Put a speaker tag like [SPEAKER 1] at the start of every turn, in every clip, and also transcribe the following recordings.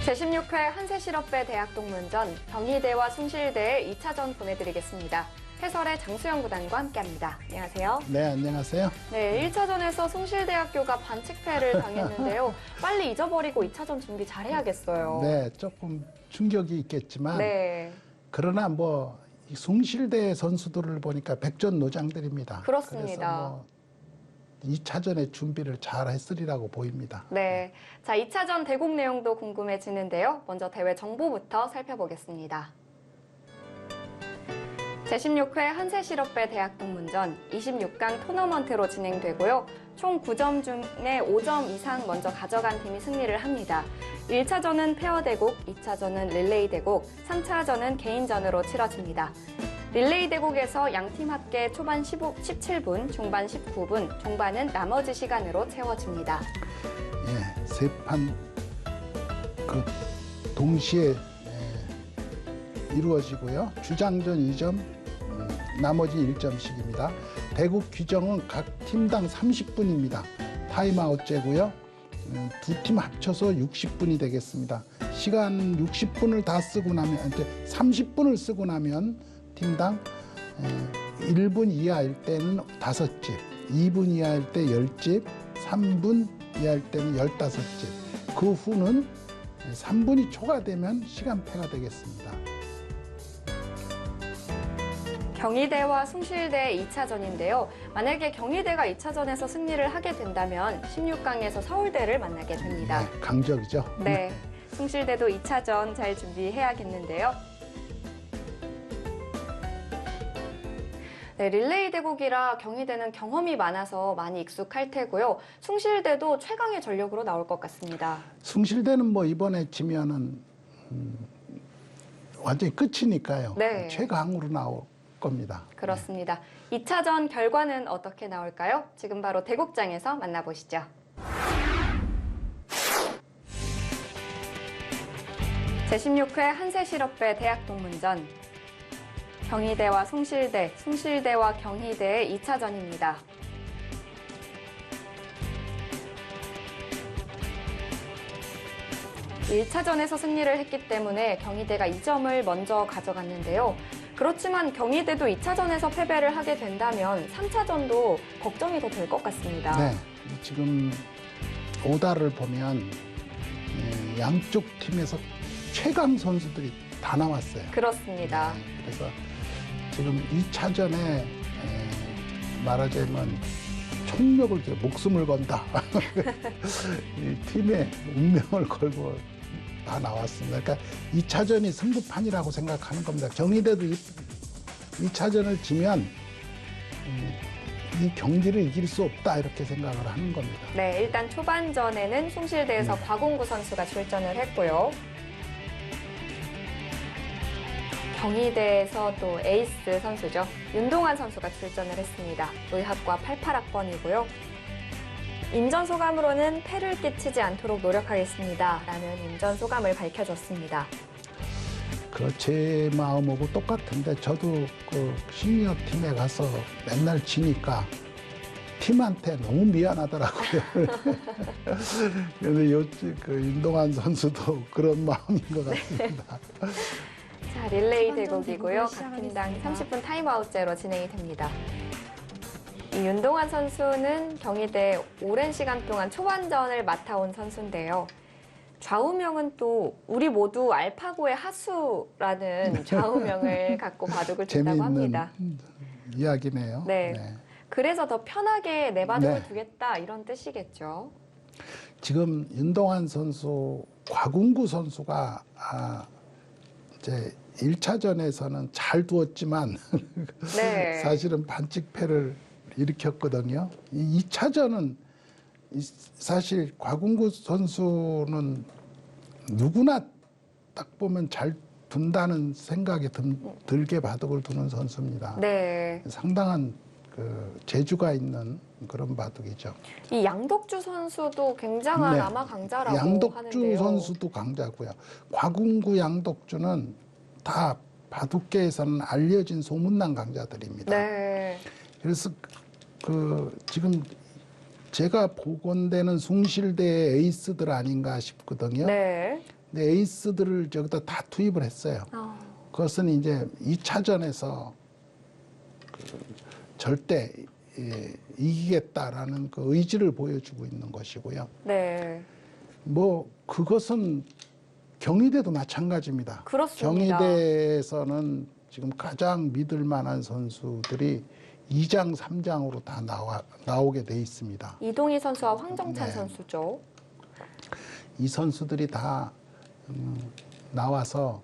[SPEAKER 1] 제16회 한세실업배 대학동문전 경희대와 숭실대의 2차전 보내드리겠습니다. 해설의 장수영 구단과 함께합니다. 안녕하세요.
[SPEAKER 2] 네, 안녕하세요.
[SPEAKER 1] 네, 1차전에서 숭실대학교가 반칙패를 당했는데요. 빨리 잊어버리고 2차전 준비 잘해야겠어요.
[SPEAKER 2] 네, 조금 충격이 있겠지만
[SPEAKER 1] 네.
[SPEAKER 2] 그러나 뭐 이 숭실대 선수들을 보니까 백전노장들입니다.
[SPEAKER 1] 그렇습니다.
[SPEAKER 2] 그래서 뭐 2차전의 준비를 잘 했으리라고 보입니다.
[SPEAKER 1] 네. 자, 2차전 대국 내용도 궁금해지는데요. 먼저 대회 정보부터 살펴보겠습니다. 제16회 한세실업배 대학동문전 26강 토너먼트로 진행되고요. 총 9점 중에 5점 이상 먼저 가져간 팀이 승리를 합니다. 1차전은 페어 대국, 2차전은 릴레이 대국, 3차전은 개인전으로 치러집니다. 릴레이 대국에서 양팀 합계 초반 17분, 중반 19분, 종반은 나머지 시간으로 채워집니다.
[SPEAKER 2] 예, 세 판 동시에 이루어지고요. 주장전 2점, 나머지 1점씩입니다. 대국 규정은 각 팀당 30분입니다. 타임아웃 제고요. 두 팀 합쳐서 60분이 되겠습니다. 시간 60분을 다 쓰고 나면, 30분을 쓰고 나면 팀당 1분 이하일 때는 5집, 2분 이하일 때 10집, 3분 이하일 때는 15집. 그 후는 3분이 초과되면 시간패가 되겠습니다.
[SPEAKER 1] 경희대와 숭실대의 2차전인데요. 만약에 경희대가 2차전에서 승리를 하게 된다면 16강에서 서울대를 만나게 됩니다.
[SPEAKER 2] 네, 강적이죠.
[SPEAKER 1] 네, 숭실대도 2차전 잘 준비해야겠는데요. 네, 릴레이 대국이라 경희대는 경험이 많아서 많이 익숙할 테고요. 숭실대도 최강의 전력으로 나올 것 같습니다.
[SPEAKER 2] 숭실대는 뭐 이번에 지면은 완전히 끝이니까요.
[SPEAKER 1] 네.
[SPEAKER 2] 최강으로 나올 겁니다.
[SPEAKER 1] 그렇습니다. 2차전 결과는 어떻게 나올까요? 지금 바로 대국장에서 만나보시죠. 제16회 한세실업배 대학동문전 경희대와 숭실대, 숭실대와 경희대의 2차전입니다. (1차전에서) 승리를 했기 때문에 경희대가 2점을 먼저 가져갔는데요. 그렇지만 경희대도 2차전에서 패배를 하게 된다면 3차전도 걱정이 더 될 것 같습니다.
[SPEAKER 2] 네, 지금 오다를 보면 양쪽 팀에서 최강 선수들이 다 나왔어요.
[SPEAKER 1] 그렇습니다.
[SPEAKER 2] 네, 그래서 지금 2차전에 말하자면 총력을 목숨을 건다. 이 팀의 운명을 걸고 다 나왔습니다. 그러니까 2차전이 승부판이라고 생각하는 겁니다. 경희대도 2차전을 지면 이 경기를 이길 수 없다 이렇게 생각을 하는 겁니다.
[SPEAKER 1] 네, 일단 초반전에는 숭실대에서 곽웅구 선수가 출전을 했고요. 경희대에서 또 에이스 선수죠. 윤동환 선수가 출전을 했습니다. 의학과 88학번이고요. 임전 소감으로는 패를 끼치지 않도록 노력하겠습니다. 라는 임전 소감을 밝혀줬습니다.
[SPEAKER 2] 제 마음하고 똑같은데 저도 시니어 팀에 가서 맨날 지니까 팀한테 너무 미안하더라고요. 그런데 윤동환 선수도 그런 마음인 것 같습니다.
[SPEAKER 1] 자, 릴레이 대국이고요. 각 팀당 30분 타임아웃제로 진행이 됩니다. 이 윤동환 선수는 경희대 오랜 시간 동안 초반전을 맡아온 선수인데요. 좌우명은 또 우리 모두 알파고의 하수라는 좌우명을 갖고 바둑을 둔다고 합니다.
[SPEAKER 2] 이야기네요.
[SPEAKER 1] 네. 그래서 더 편하게 내 바둑을
[SPEAKER 2] 네.
[SPEAKER 1] 두겠다 이런 뜻이겠죠.
[SPEAKER 2] 지금 윤동환 선수, 곽웅구 선수가 이제 1차전에서는 잘 두었지만
[SPEAKER 1] 네.
[SPEAKER 2] 사실은 반칙패를 일으켰거든요. 이 2차전은 사실 곽웅구 선수는 누구나 딱 보면 잘 둔다는 생각이 들게 바둑을 두는 선수입니다.
[SPEAKER 1] 네.
[SPEAKER 2] 상당한 재주가 있는 그런 바둑이죠.
[SPEAKER 1] 이 양덕주 선수도 굉장한
[SPEAKER 2] 네.
[SPEAKER 1] 아마 강자라고
[SPEAKER 2] 양덕주
[SPEAKER 1] 하는데요.
[SPEAKER 2] 선수도 강자고요. 곽웅구, 양덕주는 다 바둑계에서는 알려진 소문난 강자들입니다.
[SPEAKER 1] 네.
[SPEAKER 2] 그래서 지금 제가 복원되는 숭실대의 에이스들 아닌가 싶거든요.
[SPEAKER 1] 네.
[SPEAKER 2] 근데 에이스들을 저기다 다 투입을 했어요. 그것은 이제 2차전에서 절대 이기겠다라는 그 의지를 보여주고 있는 것이고요.
[SPEAKER 1] 네.
[SPEAKER 2] 뭐 그것은 경희대도 마찬가지입니다.
[SPEAKER 1] 그렇습니다.
[SPEAKER 2] 경희대에서는 지금 가장 믿을 만한 선수들이 2장, 3장으로 다 나오게 돼 있습니다.
[SPEAKER 1] 이동희 선수와 황정찬
[SPEAKER 2] 네.
[SPEAKER 1] 선수죠.
[SPEAKER 2] 이 선수들이 다 나와서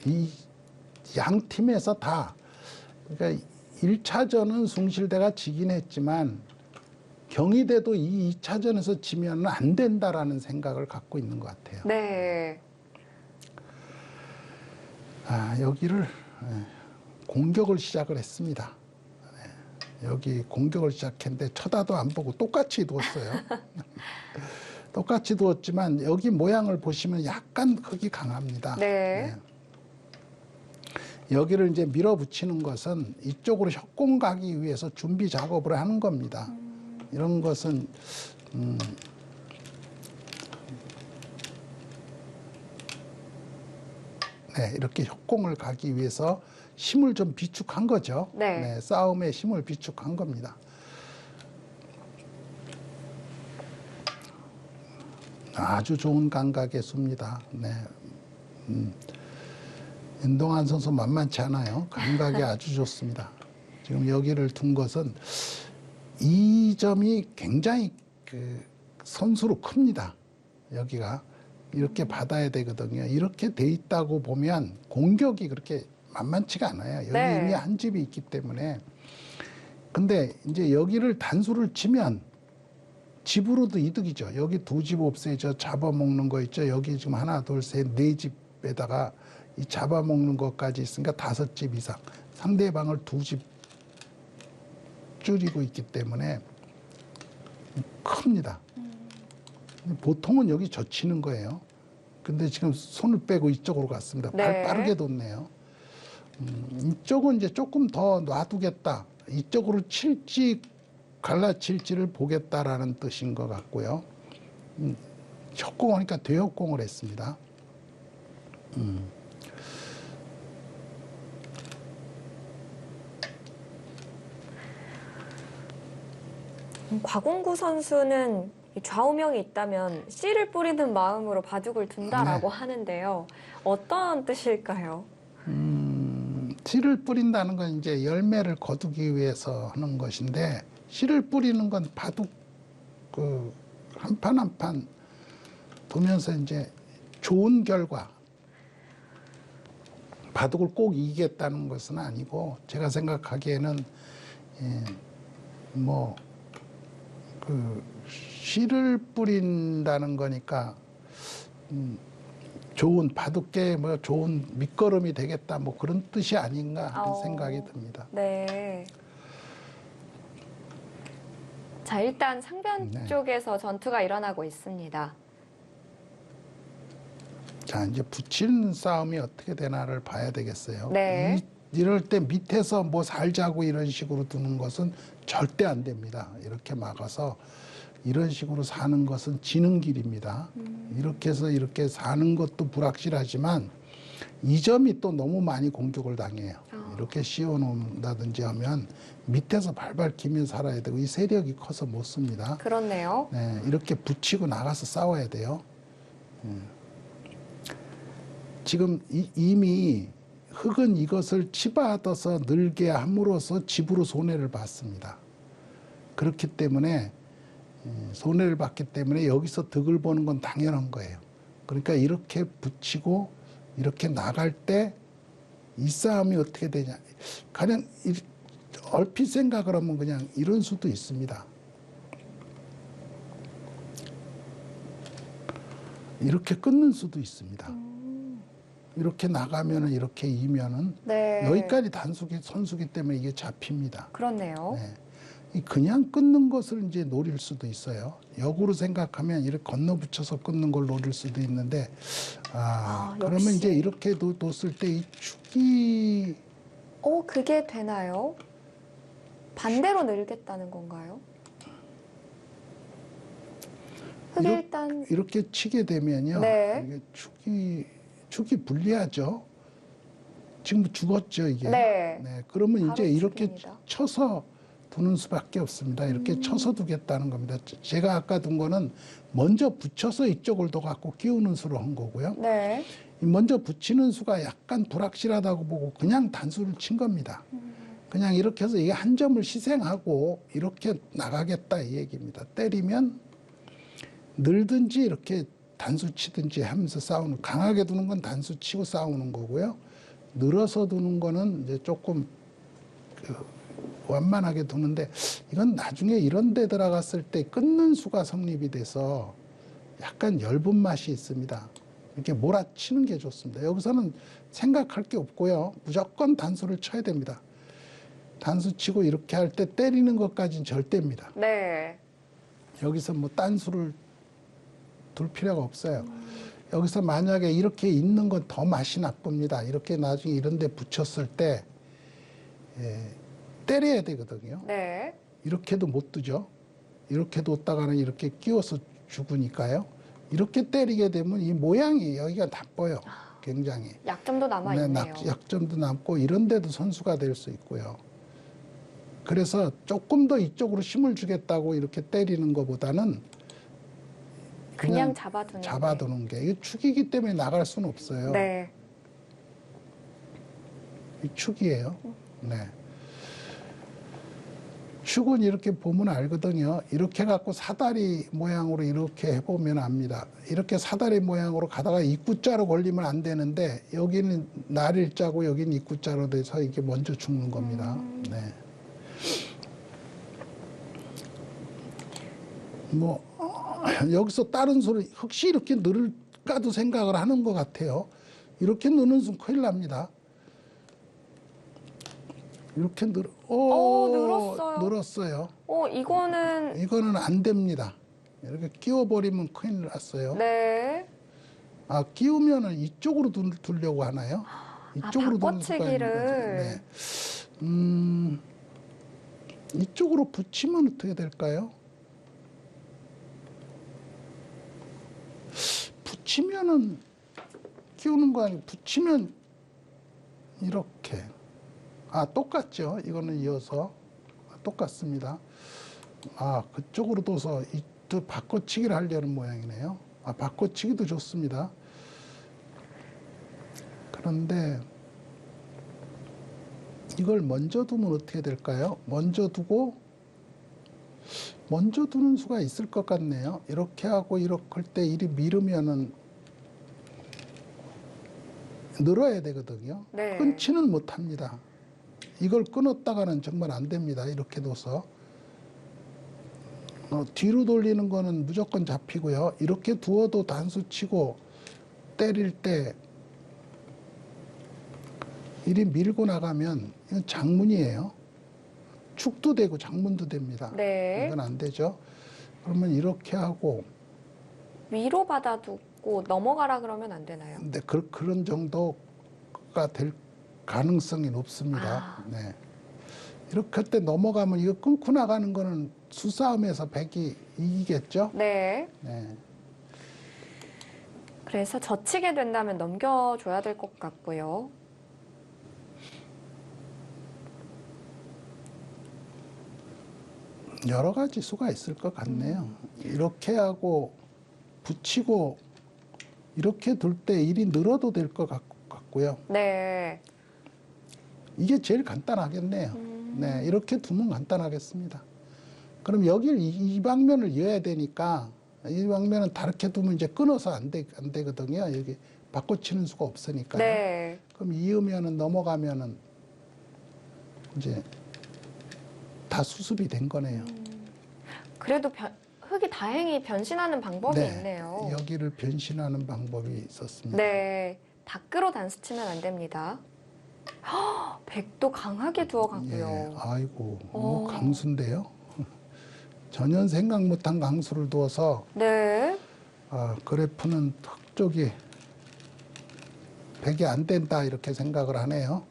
[SPEAKER 2] 이 양 팀에서 다 그러니까 1차전은 숭실대가 지긴 했지만 경희대도 이 2차전에서 지면 안 된다라는 생각을 갖고 있는 것 같아요.
[SPEAKER 1] 네.
[SPEAKER 2] 여기를 공격을 시작을 했습니다. 여기 공격을 시작했는데 쳐다도 안 보고 똑같이 두었어요. 똑같이 두었지만 여기 모양을 보시면 약간 흙이 강합니다.
[SPEAKER 1] 네.
[SPEAKER 2] 여기를 이제 밀어붙이는 것은 이쪽으로 협공 가기 위해서 준비 작업을 하는 겁니다. 이런 것은 네, 이렇게 협공을 가기 위해서 힘을 좀 비축한 거죠.
[SPEAKER 1] 네.
[SPEAKER 2] 싸움에 힘을 비축한 겁니다. 아주 좋은 감각의 수입니다. 네. 윤동환 선수 만만치 않아요. 감각이 아주 좋습니다. 지금 여기를 둔 것은 이 점이 굉장히 그 선수로 큽니다. 여기가 이렇게 받아야 되거든요. 이렇게 돼 있다고 보면 공격이 그렇게 만만치가 않아요. 여기
[SPEAKER 1] 네.
[SPEAKER 2] 이미 한 집이 있기 때문에. 근데 이제 여기를 단수를 치면 집으로도 이득이죠. 여기 두 집 없애죠. 잡아먹는 거 있죠. 여기 지금 하나, 둘, 셋, 네 집에다가 이 잡아먹는 것까지 있으니까 5집 이상. 상대방을 2집 줄이고 있기 때문에 큽니다. 보통은 여기 젖히는 거예요. 근데 지금 손을 빼고 이쪽으로 갔습니다.
[SPEAKER 1] 네.
[SPEAKER 2] 빠르게 뒀네요. 이쪽은 이제 조금 더 놔두겠다. 이쪽으로 칠지 갈라칠지를 보겠다라는 뜻인 것 같고요. 협공하니까 대협공을 했습니다.
[SPEAKER 1] 곽웅구 선수는 이 좌우명이 있다면 씨를 뿌리는 마음으로 바둑을 둔다라고 하는데요. 어떤 뜻일까요?
[SPEAKER 2] 씨를 뿌린다는 건 이제 열매를 거두기 위해서 하는 것인데, 씨를 뿌리는 건 바둑 그 한 판 한 판 두면서 이제 좋은 결과, 바둑을 꼭 이기겠다는 것은 아니고, 제가 생각하기에는 뭐 그 씨를 뿌린다는 거니까 좋은 바둑계 뭐 좋은 밑거름이 되겠다 뭐 그런 뜻이 아닌가 하는 생각이 듭니다.
[SPEAKER 1] 네. 자, 일단 상변
[SPEAKER 2] 네.
[SPEAKER 1] 쪽에서 전투가 일어나고 있습니다.
[SPEAKER 2] 자, 이제 붙이는 싸움이 어떻게 되나를 봐야 되겠어요.
[SPEAKER 1] 네.
[SPEAKER 2] 이럴 때 밑에서 뭐 살자고 이런 식으로 두는 것은 절대 안 됩니다. 이렇게 막아서 이런 식으로 사는 것은 지는 길입니다. 이렇게 해서 이렇게 사는 것도 불확실하지만 이 점이 또 너무 많이 공격을 당해요. 이렇게 씌워놓는다든지 하면 밑에서 발발 기면 살아야 되고 이 세력이 커서 못 씁니다.
[SPEAKER 1] 그렇네요.
[SPEAKER 2] 네, 이렇게 붙이고 나가서 싸워야 돼요. 지금 이미 흙은 이것을 치받아서 늘게 함으로써 집으로 손해를 받습니다. 그렇기 때문에 손해를 받기 때문에 여기서 득을 보는 건 당연한 거예요. 그러니까 이렇게 붙이고 이렇게 나갈 때 이 싸움이 어떻게 되냐. 그냥 얼핏 생각을 하면 그냥 이런 수도 있습니다. 이렇게 끊는 수도 있습니다. 이렇게 나가면은 이렇게 이면은
[SPEAKER 1] 네.
[SPEAKER 2] 여기까지 선수기 때문에 이게 잡힙니다.
[SPEAKER 1] 그렇네요.
[SPEAKER 2] 네. 그냥 끊는 것을 이제 노릴 수도 있어요. 역으로 생각하면 이렇게 건너붙여서 끊는 걸 노릴 수도 있는데, 그러면
[SPEAKER 1] 역시.
[SPEAKER 2] 이제 이렇게 뒀을 때 이 축이
[SPEAKER 1] 그게 되나요? 반대로 늘겠다는 건가요? 흙을 일단
[SPEAKER 2] 이렇게 치게 되면요.
[SPEAKER 1] 네.
[SPEAKER 2] 이게 축이 불리하죠. 지금 죽었죠, 이게.
[SPEAKER 1] 네.
[SPEAKER 2] 그러면 이제
[SPEAKER 1] 바로
[SPEAKER 2] 이렇게
[SPEAKER 1] 죽입니다.
[SPEAKER 2] 쳐서 두는 수밖에 없습니다. 이렇게 쳐서 두겠다는 겁니다. 제가 아까 둔 거는 먼저 붙여서 이쪽을 더 갖고 끼우는 수로 한 거고요.
[SPEAKER 1] 네.
[SPEAKER 2] 이 먼저 붙이는 수가 약간 불확실하다고 보고 그냥 단수를 친 겁니다. 그냥 이렇게 해서 이게 한 점을 희생하고 이렇게 나가겠다 이 얘기입니다. 때리면 늘든지 이렇게 단수 치든지 하면서 싸우는, 강하게 두는 건 단수 치고 싸우는 거고요. 늘어서 두는 거는 이제 조금 완만하게 두는데, 이건 나중에 이런 데 들어갔을 때 끊는 수가 성립이 돼서 약간 엷은 맛이 있습니다. 이렇게 몰아치는 게 좋습니다. 여기서는 생각할 게 없고요. 무조건 단수를 쳐야 됩니다. 단수 치고 이렇게 할 때 때리는 것까지는 절대입니다.
[SPEAKER 1] 네.
[SPEAKER 2] 여기서 뭐 딴수를 둘 필요가 없어요. 여기서 만약에 이렇게 있는 건 더 맛이 나쁩니다. 이렇게 나중에 이런 데 붙였을 때 때려야 되거든요.
[SPEAKER 1] 네.
[SPEAKER 2] 이렇게도 못 두죠. 이렇게 뒀다가는 이렇게 끼워서 죽으니까요. 이렇게 때리게 되면 이 모양이 여기가 나빠요. 굉장히.
[SPEAKER 1] 약점도 남아 있네요.
[SPEAKER 2] 약점도 남고 이런 데도 선수가 될 수 있고요. 그래서 조금 더 이쪽으로 힘을 주겠다고 이렇게 때리는 것보다는
[SPEAKER 1] 그냥
[SPEAKER 2] 잡아두는 게. 이게 축이기 때문에 나갈 수는 없어요.
[SPEAKER 1] 네.
[SPEAKER 2] 이 축이에요. 네. 축은 이렇게 보면 알거든요. 이렇게 갖고 사다리 모양으로 이렇게 해보면 압니다. 이렇게 사다리 모양으로 가다가 입구자로 걸리면 안 되는데, 여기는 날일자고 여기는 입구자로 돼서 이게 먼저 죽는 겁니다. 네. 뭐 여기서 다른 소리 혹시 이렇게 늘을까도 생각을 하는 것 같아요. 이렇게 느는 순 큰일 납니다. 이렇게
[SPEAKER 1] 늘었어요.
[SPEAKER 2] 늘었어요.
[SPEAKER 1] 이거는
[SPEAKER 2] 안 됩니다. 이렇게 끼워버리면 큰일 났어요.
[SPEAKER 1] 네.
[SPEAKER 2] 아, 끼우면은 이쪽으로 두려고 하나요? 이쪽으로 두는 수가 있는
[SPEAKER 1] 바꿔치기를.
[SPEAKER 2] 거죠. 네. 이쪽으로 붙이면 어떻게 될까요? 붙이면은 끼우는 거 아니고 붙이면 이렇게. 아, 똑같죠. 이거는 이어서 똑같습니다. 아, 그쪽으로 둬서 또 바꿔치기를 하려는 모양이네요. 아, 바꿔치기도 좋습니다. 그런데 이걸 먼저 두면 어떻게 될까요? 먼저 두는 수가 있을 것 같네요. 이렇게 하고 이렇게 할 때 이리 미루면은 늘어야 되거든요.
[SPEAKER 1] 네.
[SPEAKER 2] 끊지는 못합니다. 이걸 끊었다가는 정말 안 됩니다. 이렇게 둬서. 뒤로 돌리는 거는 무조건 잡히고요. 이렇게 두어도 단수 치고 때릴 때 이리 밀고 나가면 이건 장문이에요. 축도 되고 장문도 됩니다.
[SPEAKER 1] 네.
[SPEAKER 2] 이건 안 되죠. 그러면 이렇게 하고.
[SPEAKER 1] 위로 받아두고 넘어가라 그러면 안 되나요?
[SPEAKER 2] 근데 그런 정도가 될 가능성이 높습니다. 네. 이렇게 할 때 넘어가면 이거 끊고 나가는 거는 수싸움에서 백이 이기겠죠?
[SPEAKER 1] 네.
[SPEAKER 2] 네.
[SPEAKER 1] 그래서 젖히게 된다면 넘겨줘야 될 것 같고요.
[SPEAKER 2] 여러 가지 수가 있을 것 같네요. 이렇게 하고 붙이고 이렇게 둘 때 일이 늘어도 될 것 같고요.
[SPEAKER 1] 네.
[SPEAKER 2] 이게 제일 간단하겠네요. 네, 이렇게 두면 간단하겠습니다. 그럼 여기를 이 방면을 이어야 되니까 이 방면은 다르게 두면 이제 끊어서 안 되거든요. 여기 바꿔치는 수가 없으니까요.
[SPEAKER 1] 네.
[SPEAKER 2] 그럼 이으면은 넘어가면은 이제 다 수습이 된 거네요.
[SPEAKER 1] 그래도 흙이 다행히 변신하는 방법이
[SPEAKER 2] 네,
[SPEAKER 1] 있네요.
[SPEAKER 2] 여기를 변신하는 방법이 있었습니다.
[SPEAKER 1] 네. 밖으로 단수 치면 안 됩니다. 백도 강하게 두어가고요.
[SPEAKER 2] 예, 아이고, 강수인데요. 전혀 생각 못한 강수를 두어서
[SPEAKER 1] 네.
[SPEAKER 2] 그래프는 흙 쪽이 100이 안 된다 이렇게 생각을 하네요.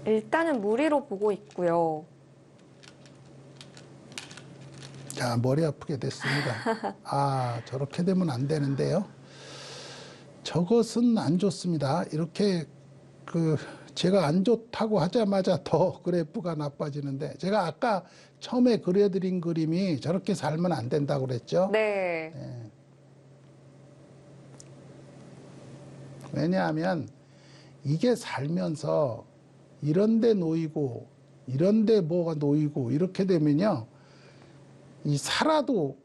[SPEAKER 1] 일단은 무리로 보고 있고요.
[SPEAKER 2] 야, 머리 아프게 됐습니다. 아, 저렇게 되면 안 되는데요. 저것은 안 좋습니다. 이렇게 제가 안 좋다고 하자마자 더 그래프가 나빠지는데, 제가 아까 처음에 그려드린 그림이 저렇게 살면 안 된다고 그랬죠.
[SPEAKER 1] 네.
[SPEAKER 2] 왜냐하면 이게 살면서 이런 데 놓이고 이런 데 뭐가 놓이고 이렇게 되면요, 이 살아도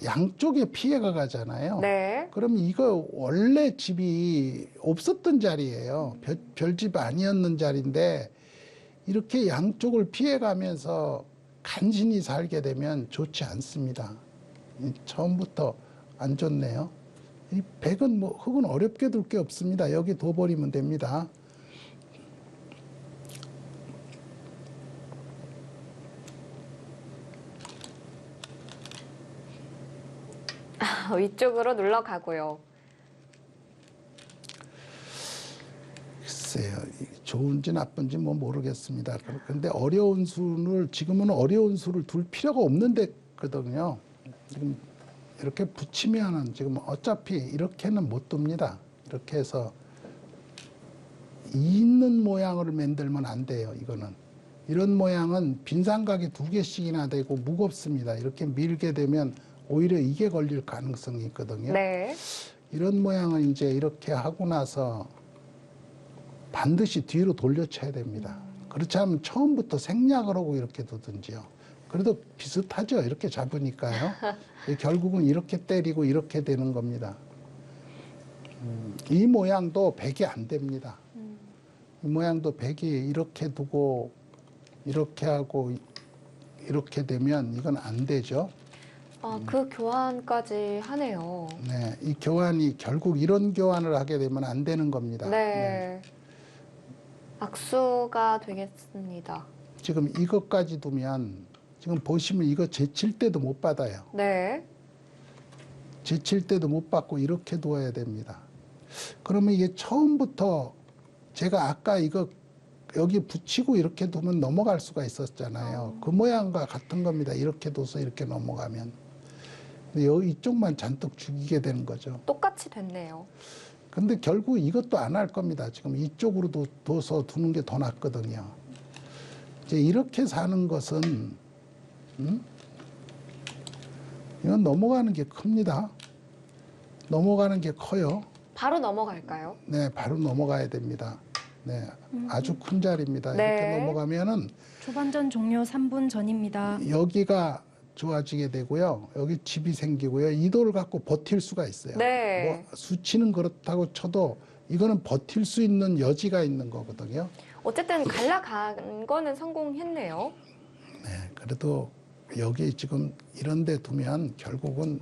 [SPEAKER 2] 양쪽에 피해가 가잖아요.
[SPEAKER 1] 네.
[SPEAKER 2] 그럼 이거 원래 집이 없었던 자리예요. 별집 아니었는 자리인데 이렇게 양쪽을 피해가면서 간신히 살게 되면 좋지 않습니다. 처음부터 안 좋네요. 이 백은 뭐 흙은 어렵게 둘 게 없습니다. 여기 둬버리면 됩니다.
[SPEAKER 1] 위쪽으로 눌러가고요.
[SPEAKER 2] 글쎄요, 좋은지 나쁜지 뭐 모르겠습니다. 그런데 어려운 수를, 지금은 어려운 수를 둘 필요가 없는 데거든요. 지금 이렇게 붙이면은 지금 어차피 이렇게는 못 둡니다. 이렇게 해서 있는 모양을 만들면 안 돼요. 이거는 이런 모양은 빈삼각이 2개씩이나 되고 무겁습니다. 이렇게 밀게 되면 오히려 이게 걸릴 가능성이 있거든요.
[SPEAKER 1] 네.
[SPEAKER 2] 이런 모양은 이제 이렇게 하고 나서 반드시 뒤로 돌려쳐야 됩니다. 그렇지 않으면 처음부터 생략을 하고 이렇게 두든지요. 그래도 비슷하죠. 이렇게 잡으니까요. 결국은 이렇게 때리고 이렇게 되는 겁니다. 이 모양도 백이 안 됩니다. 이 모양도 백이 이렇게 두고 이렇게 하고 이렇게 되면 이건 안 되죠.
[SPEAKER 1] 그 교환까지 하네요.
[SPEAKER 2] 네, 이 교환이 결국 이런 교환을 하게 되면 안 되는 겁니다.
[SPEAKER 1] 네. 악수가 되겠습니다.
[SPEAKER 2] 지금 이것까지 두면 지금 보시면 이거 제칠 때도 못 받아요.
[SPEAKER 1] 네.
[SPEAKER 2] 제칠 때도 못 받고 이렇게 두어야 됩니다. 그러면 이게 처음부터 제가 아까 이거 여기 붙이고 이렇게 두면 넘어갈 수가 있었잖아요. 그 모양과 같은 겁니다. 이렇게 둬서 이렇게 넘어가면. 근데 여기 이쪽만 잔뜩 죽이게 되는 거죠.
[SPEAKER 1] 똑같이 됐네요.
[SPEAKER 2] 근데 결국 이것도 안 할 겁니다. 지금 이쪽으로 둬서 두는 게 더 낫거든요. 이제 이렇게 사는 것은, 이건 넘어가는 게 큽니다. 넘어가는 게 커요.
[SPEAKER 1] 바로 넘어갈까요?
[SPEAKER 2] 네, 바로 넘어가야 됩니다. 네, 아주 큰 자리입니다.
[SPEAKER 1] 네.
[SPEAKER 2] 이렇게 넘어가면은
[SPEAKER 3] 초반전 종료 3분 전입니다.
[SPEAKER 2] 여기가 좋아지게 되고요. 여기 집이 생기고요. 이 돌을 갖고 버틸 수가 있어요.
[SPEAKER 1] 네.
[SPEAKER 2] 뭐 수치는 그렇다고 쳐도 이거는 버틸 수 있는 여지가 있는 거거든요.
[SPEAKER 1] 어쨌든 갈라간 거는 성공했네요.
[SPEAKER 2] 네, 그래도 여기 지금 이런 데 두면 결국은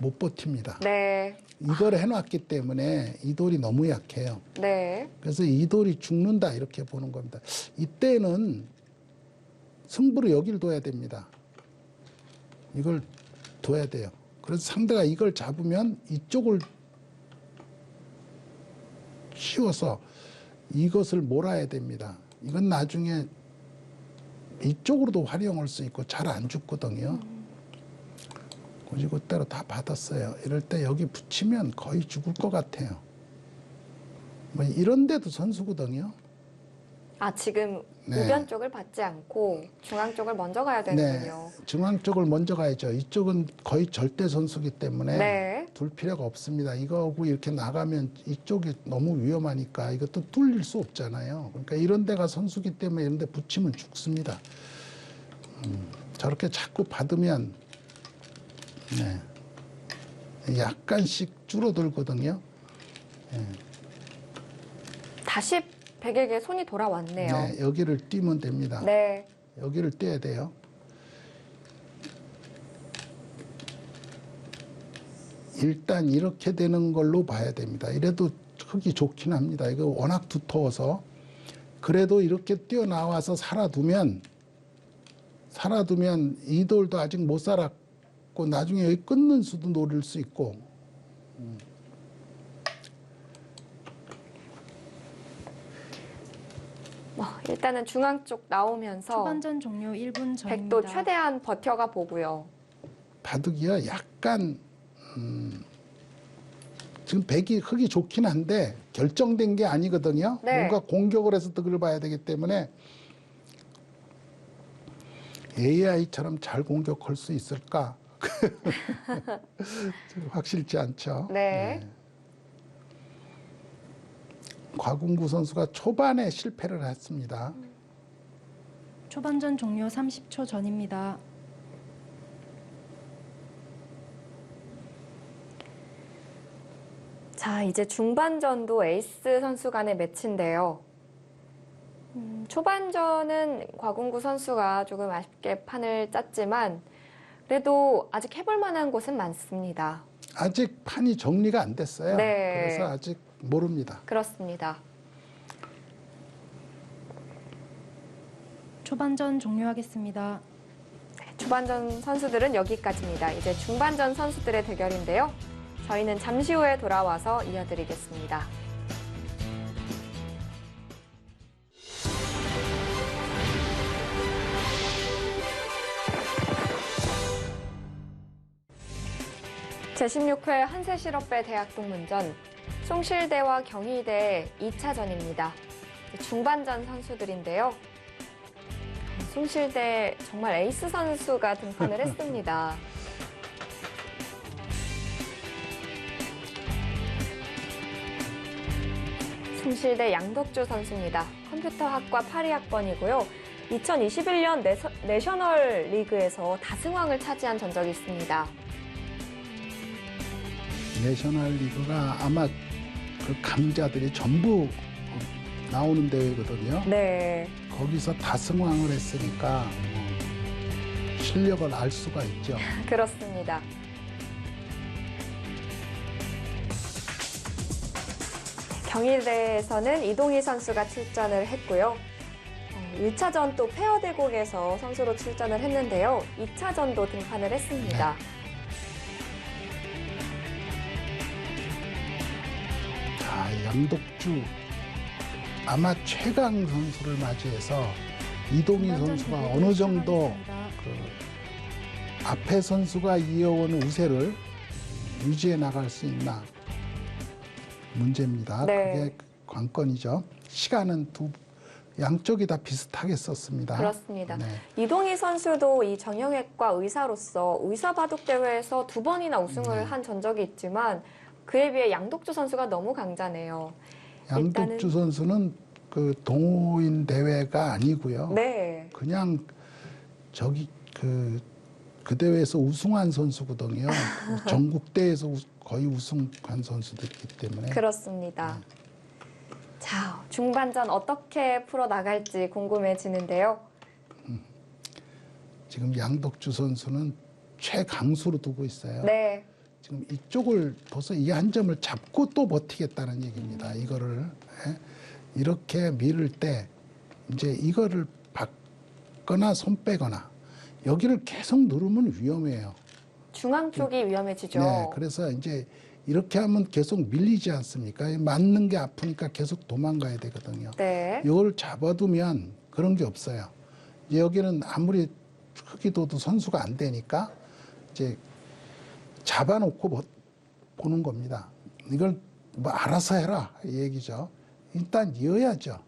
[SPEAKER 2] 못 버팁니다.
[SPEAKER 1] 네.
[SPEAKER 2] 이걸 해놨기 때문에 이 돌이 너무 약해요.
[SPEAKER 1] 네.
[SPEAKER 2] 그래서 이 돌이 죽는다 이렇게 보는 겁니다. 이때는 승부를 여기를 둬야 됩니다. 이걸 둬야 돼요. 그래서 상대가 이걸 잡으면 이쪽을 씌워서 이것을 몰아야 됩니다. 이건 나중에 이쪽으로도 활용할 수 있고 잘 안 죽거든요. 그때로 다 받았어요. 이럴 때 여기 붙이면 거의 죽을 것 같아요. 뭐 이런 데도 선수거든요.
[SPEAKER 1] 지금
[SPEAKER 2] 네.
[SPEAKER 1] 우변 쪽을 받지 않고 중앙 쪽을 먼저 가야 되는군요.
[SPEAKER 2] 네, 중앙 쪽을 먼저 가야죠. 이쪽은 거의 절대 선수기 때문에
[SPEAKER 1] 네.
[SPEAKER 2] 둘 필요가 없습니다. 이거하고 이렇게 나가면 이쪽이 너무 위험하니까 이것도 뚫릴 수 없잖아요. 그러니까 이런 데가 선수기 때문에 이런 데 붙이면 죽습니다. 저렇게 자꾸 받으면 네, 약간씩 줄어들거든요.
[SPEAKER 1] 다시 백에게 손이 돌아왔네요.
[SPEAKER 2] 네, 여기를 띄면 됩니다.
[SPEAKER 1] 네.
[SPEAKER 2] 여기를 떼야 돼요. 일단 이렇게 되는 걸로 봐야 됩니다. 이래도 흙이 좋긴 합니다. 이거 워낙 두터워서. 그래도 이렇게 뛰어나와서 살아두면 이 돌도 아직 못 살았고 나중에 여기 끊는 수도 노릴 수 있고.
[SPEAKER 1] 일단은 중앙 쪽 나오면서
[SPEAKER 3] 초반전 종료 1분 전입니다.
[SPEAKER 1] 백도 최대한 버텨가 보고요.
[SPEAKER 2] 바둑이요 약간 지금 백이 흙이 좋긴 한데 결정된 게 아니거든요.
[SPEAKER 1] 네.
[SPEAKER 2] 뭔가 공격을 해서 득을 봐야 되기 때문에 AI처럼 잘 공격할 수 있을까? 확실치 않죠.
[SPEAKER 1] 네.
[SPEAKER 2] 곽웅구 선수가 초반에 실패를 했습니다.
[SPEAKER 3] 초반전 종료 30초 전입니다.
[SPEAKER 1] 자, 이제 중반전도 에이스 선수 간의 매치인데요. 초반전은 곽웅구 선수가 조금 아쉽게 판을 짰지만 그래도 아직 해볼 만한 곳은 많습니다.
[SPEAKER 2] 아직 판이 정리가 안 됐어요.
[SPEAKER 1] 네.
[SPEAKER 2] 그래서 아직 모릅니다.
[SPEAKER 1] 그렇습니다.
[SPEAKER 3] 초반전 종료하겠습니다.
[SPEAKER 1] 초반전 선수들은 여기까지입니다. 이제 중반전 선수들의 대결인데요. 저희는 잠시 후에 돌아와서 이어드리겠습니다. 제16회 한세실업배 대학동문전 숭실대와 경희대 2차전입니다. 중반전 선수들인데요. 숭실대 정말 에이스 선수가 등판을 했습니다. 숭실대 양덕주 선수입니다. 컴퓨터학과 82학번이고요. 2021년 내셔널 리그에서 다승왕을 차지한 전적이 있습니다.
[SPEAKER 2] 내셔널 리그가 아마 그 강자들이 전부 나오는 대회거든요.
[SPEAKER 1] 네.
[SPEAKER 2] 거기서 다승왕을 했으니까 실력을 알 수가 있죠.
[SPEAKER 1] 그렇습니다. 경희대에서는 이동희 선수가 출전을 했고요. 1차전 또 페어 대국에서 선수로 출전을 했는데요. 2차전도 등판을 했습니다.
[SPEAKER 2] 자, 양덕주 아마 최강 선수를 맞이해서 이동희
[SPEAKER 3] 중반전
[SPEAKER 2] 선수가
[SPEAKER 3] 종료
[SPEAKER 2] 어느 정도
[SPEAKER 3] 시작하겠습니다.
[SPEAKER 2] 그 앞에 선수가 이어온 우세를 유지해 나갈 수 있나 문제입니다.
[SPEAKER 1] 네.
[SPEAKER 2] 그게 관건이죠. 시간은 양쪽이 다 비슷하게 썼습니다.
[SPEAKER 1] 그렇습니다.
[SPEAKER 2] 네.
[SPEAKER 1] 이동희 선수도 이 정형외과 의사로서 의사바둑대회에서 2번이나 우승을 한 전적이 있지만 그에 비해 양덕주 선수가 너무 강자네요.
[SPEAKER 2] 양덕주 선수는 그 동호인 대회가 아니고요.
[SPEAKER 1] 네.
[SPEAKER 2] 그냥 저기 그 대회에서 우승한 선수거든요. 전국대회에서 거의 우승한 선수들이기 때문에.
[SPEAKER 1] 그렇습니다. 자, 중반전 어떻게 풀어나갈지 궁금해지는데요.
[SPEAKER 2] 지금 양덕주 선수는 최강수로 두고 있어요.
[SPEAKER 1] 네.
[SPEAKER 2] 지금 이쪽을 둬서 이 한 점을 잡고 또 버티겠다는 얘기입니다. 이거를 이렇게 밀을 때 이제 이거를 받거나 손 빼거나 여기를 계속 누르면 위험해요.
[SPEAKER 1] 중앙 쪽이 위험해지죠.
[SPEAKER 2] 네, 그래서 이제 이렇게 하면 계속 밀리지 않습니까? 맞는 게 아프니까 계속 도망가야 되거든요.
[SPEAKER 1] 네.
[SPEAKER 2] 이걸 잡아두면 그런 게 없어요. 이제 여기는 아무리 흙이 둬도 선수가 안 되니까 이제 잡아놓고 보는 겁니다. 이걸 뭐 알아서 해라 이 얘기죠. 일단 이어야죠.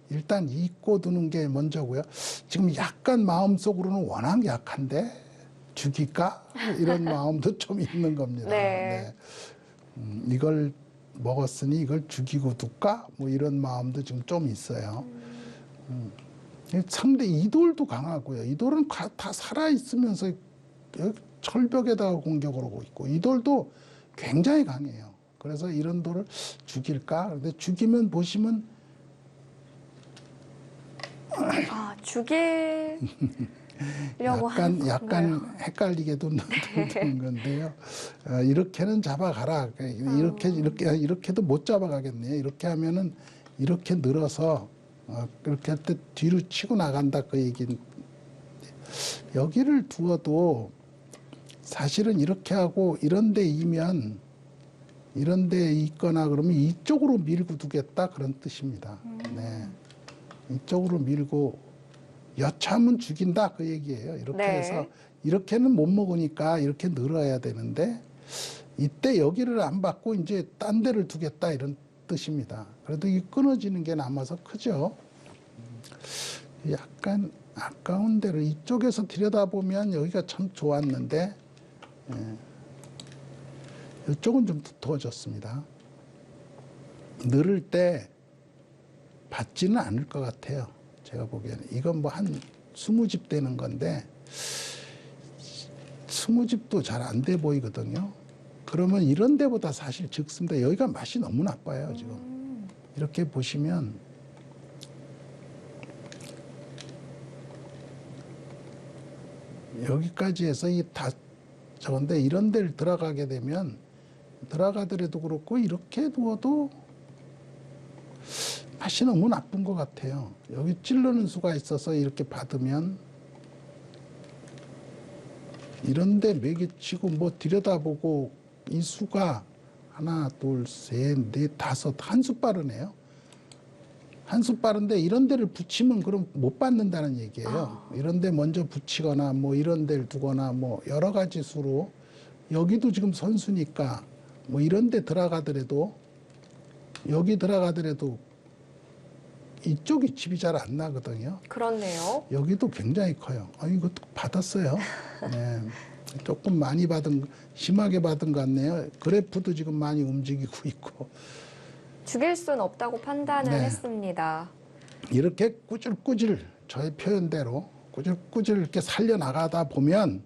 [SPEAKER 2] 일단 잊고 두는 게 먼저고요. 지금 약간 마음속으로는 워낙 약한데 죽일까? 이런 마음도 좀 있는 겁니다.
[SPEAKER 1] 네.
[SPEAKER 2] 이걸 먹었으니 이걸 죽이고 둘까? 뭐 이런 마음도 지금 좀 있어요. 상대 이돌도 강하고요. 이돌은 다 살아있으면서 철벽에다가 공격을 하고 있고 이돌도 굉장히 강해요. 그래서 이런 돌을 죽일까? 근데 죽이면 보시면
[SPEAKER 1] 죽이려고
[SPEAKER 2] 약간 헷갈리게도 드는 건데요. 이렇게는 잡아가라. 이렇게도 못 잡아가겠네요. 이렇게 하면은 이렇게 늘어서 그렇게 할 때 뒤로 치고 나간다 그 얘기는 여기를 두어도 사실은 이렇게 하고 이런 데 이면 이런 데 있거나 그러면 이쪽으로 밀고 두겠다 그런 뜻입니다. 네. 이쪽으로 밀고 여차하면 죽인다 그 얘기예요. 이렇게
[SPEAKER 1] 네.
[SPEAKER 2] 해서 이렇게는 못 먹으니까 이렇게 늘어야 되는데 이때 여기를 안 받고 이제 딴 데를 두겠다 이런 뜻입니다. 그래도 이 끊어지는 게 남아서 크죠. 약간 아까운 데를 이쪽에서 들여다보면 여기가 참 좋았는데 이쪽은 좀 두터워졌습니다. 늘을 때 받지는 않을 것 같아요. 제가 보기에는 이건 뭐 한 20집 되는 건데 20집도 잘 안 돼 보이거든요. 그러면 이런 데보다 사실 적습니다. 여기가 맛이 너무 나빠요, 지금. 이렇게 보시면 여기까지 해서 이 다 저건데 이런 데를 들어가게 되면 들어가더라도 그렇고 이렇게 두어도 맛이 너무 나쁜 것 같아요. 여기 찌르는 수가 있어서 이렇게 받으면 이런데 매개치고 뭐 들여다보고 이 수가 하나, 둘, 셋, 넷, 다섯 한 수 빠르네요. 한 수 빠른데 이런 데를 붙이면 그럼 못 받는다는 얘기예요. 이런 데 먼저 붙이거나 뭐 이런 데를 두거나 뭐 여러 가지 수로 여기도 지금 선수니까 뭐 이런 데 들어가더라도 여기 들어가더라도 이쪽이 집이 잘 안 나거든요.
[SPEAKER 1] 그렇네요.
[SPEAKER 2] 여기도 굉장히 커요. 이것도 받았어요. 네. 조금 많이 심하게 받은 것 같네요. 그래프도 지금 많이 움직이고 있고.
[SPEAKER 1] 죽일 순 없다고 판단을
[SPEAKER 2] 네.
[SPEAKER 1] 했습니다.
[SPEAKER 2] 이렇게 꾸질꾸질 저의 표현대로 꾸질꾸질 이렇게 살려나가다 보면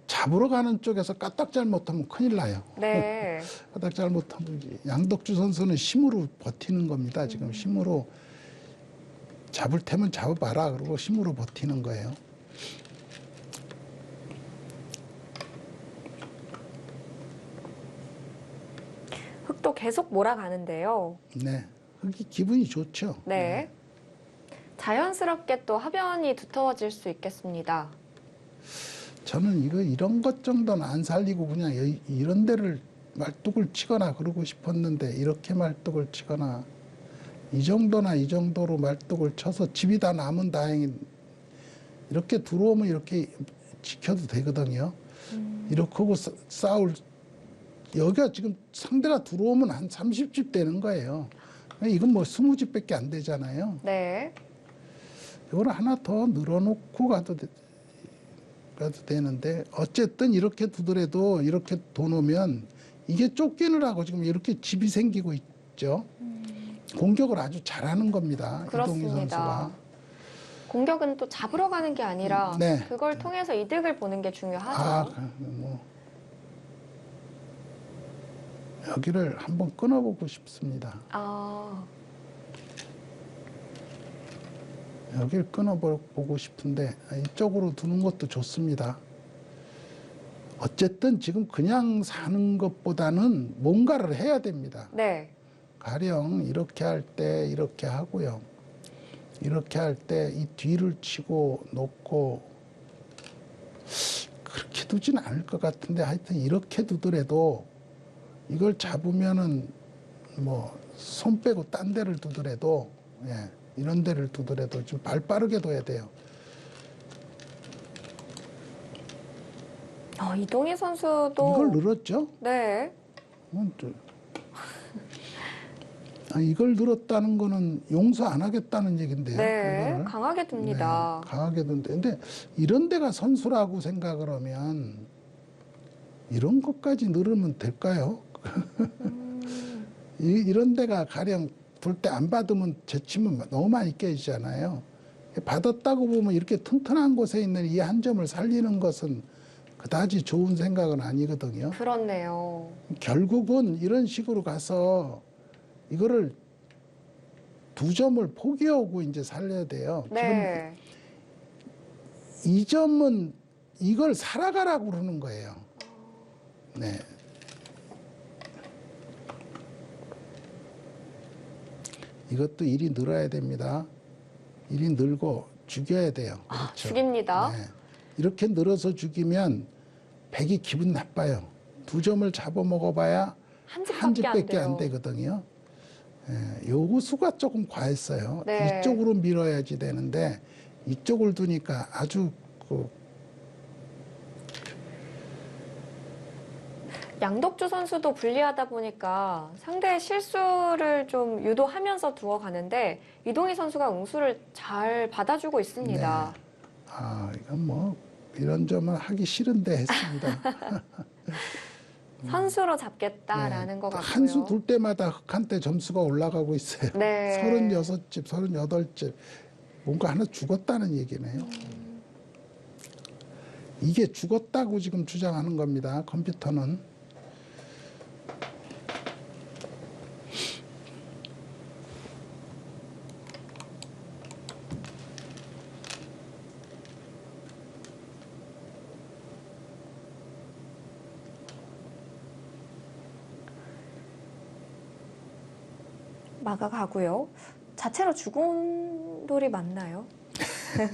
[SPEAKER 2] 잡으러 가는 쪽에서 까딱 잘못하면 큰일 나요.
[SPEAKER 1] 네.
[SPEAKER 2] 까딱 잘못하면 양덕주 선수는 힘으로 버티는 겁니다. 지금 힘으로 잡을 테면 잡아봐라. 그러고 힘으로 버티는 거예요.
[SPEAKER 1] 흙도 계속 몰아가는데요.
[SPEAKER 2] 네. 흙이 기분이 좋죠.
[SPEAKER 1] 네. 자연스럽게 또 하변이 두터워질 수 있겠습니다.
[SPEAKER 2] 저는 이런 것 정도는 안 살리고 그냥 이런 데를 말뚝을 치거나 그러고 싶었는데 이렇게 말뚝을 치거나 이 정도나 이 정도로 말뚝을 쳐서 집이 다 남은 다행히 이렇게 들어오면 이렇게 지켜도 되거든요. 이렇게 하고 싸울 여기가 지금 상대가 들어오면 한 30집 되는 거예요. 이건 뭐 20집밖에 안 되잖아요.
[SPEAKER 1] 네.
[SPEAKER 2] 이걸 하나 더 늘어놓고 가도 되는데 어쨌든 이렇게 두더라도 이렇게 둬놓으면 이게 쫓기느라고 지금 이렇게 집이 생기고 있죠. 공격을 아주 잘하는 겁니다. 이동희
[SPEAKER 1] 그렇습니다.
[SPEAKER 2] 선수가.
[SPEAKER 1] 공격은 또 잡으러 가는 게 아니라
[SPEAKER 2] 네.
[SPEAKER 1] 그걸 통해서 이득을 보는 게 중요하죠.
[SPEAKER 2] 여기를 한번 끊어보고 싶습니다. 여기를 끊어보고 싶은데 이쪽으로 두는 것도 좋습니다. 어쨌든 지금 그냥 사는 것보다는 뭔가를 해야 됩니다.
[SPEAKER 1] 네.
[SPEAKER 2] 가령 이렇게 할 때 이렇게 하고요. 이렇게 할 때 이 뒤를 치고 놓고 그렇게 두진 않을 것 같은데 하여튼 이렇게 두더라도 이걸 잡으면은 뭐 손 빼고 딴 데를 두더라도 이런 데를 두더라도 좀 발 빠르게 둬야 돼요.
[SPEAKER 1] 이동희 선수도
[SPEAKER 2] 이걸 늘었죠?
[SPEAKER 1] 네.
[SPEAKER 2] 이걸 늘었다는 거는 용서 안 하겠다는 얘긴데요.
[SPEAKER 1] 네.
[SPEAKER 2] 이거를.
[SPEAKER 1] 강하게 둡니다.
[SPEAKER 2] 네, 강하게 둔데. 근데 이런 데가 선수라고 생각을 하면 이런 것까지 늘으면 될까요? 이런 데가 가령 둘 때 안 받으면 제치면 너무 많이 깨지잖아요. 받았다고 보면 이렇게 튼튼한 곳에 있는 이 한 점을 살리는 것은 그다지 좋은 생각은 아니거든요.
[SPEAKER 1] 그렇네요.
[SPEAKER 2] 결국은 이런 식으로 가서 이거를 2점을 포기하고 이제 살려야 돼요.
[SPEAKER 1] 네.
[SPEAKER 2] 지금 이 점은 이걸 살아가라고 그러는 거예요. 네. 이것도 일이 늘어야 됩니다. 일이 늘고 죽여야 돼요. 그렇죠.
[SPEAKER 1] 죽입니다.
[SPEAKER 2] 네. 이렇게 늘어서 죽이면 백이 기분 나빠요. 2점을 잡아먹어봐야
[SPEAKER 1] 한
[SPEAKER 2] 한
[SPEAKER 1] 집밖에 안
[SPEAKER 2] 집밖에 안
[SPEAKER 1] 돼요.
[SPEAKER 2] 되거든요. 요 수가 조금 과했어요.
[SPEAKER 1] 네.
[SPEAKER 2] 이쪽으로 밀어야지 되는데 이쪽을 두니까 아주
[SPEAKER 1] 양덕주 선수도 불리하다 보니까 상대의 실수를 좀 유도하면서 두어가는데 이동희 선수가 응수를 잘 받아주고 있습니다.
[SPEAKER 2] 이건 뭐 이런 점은 하기 싫은데 했습니다.
[SPEAKER 1] 선수로 잡겠다라는 것 같고요.
[SPEAKER 2] 한 수 둘 때마다 흑한테 점수가 올라가고 있어요.
[SPEAKER 1] 네.
[SPEAKER 2] 36집, 38집. 뭔가 하나 죽었다는 얘기네요. 이게 죽었다고 지금 주장하는 겁니다. 컴퓨터는.
[SPEAKER 1] 막아가고요. 자체로 죽은 돌이 맞나요?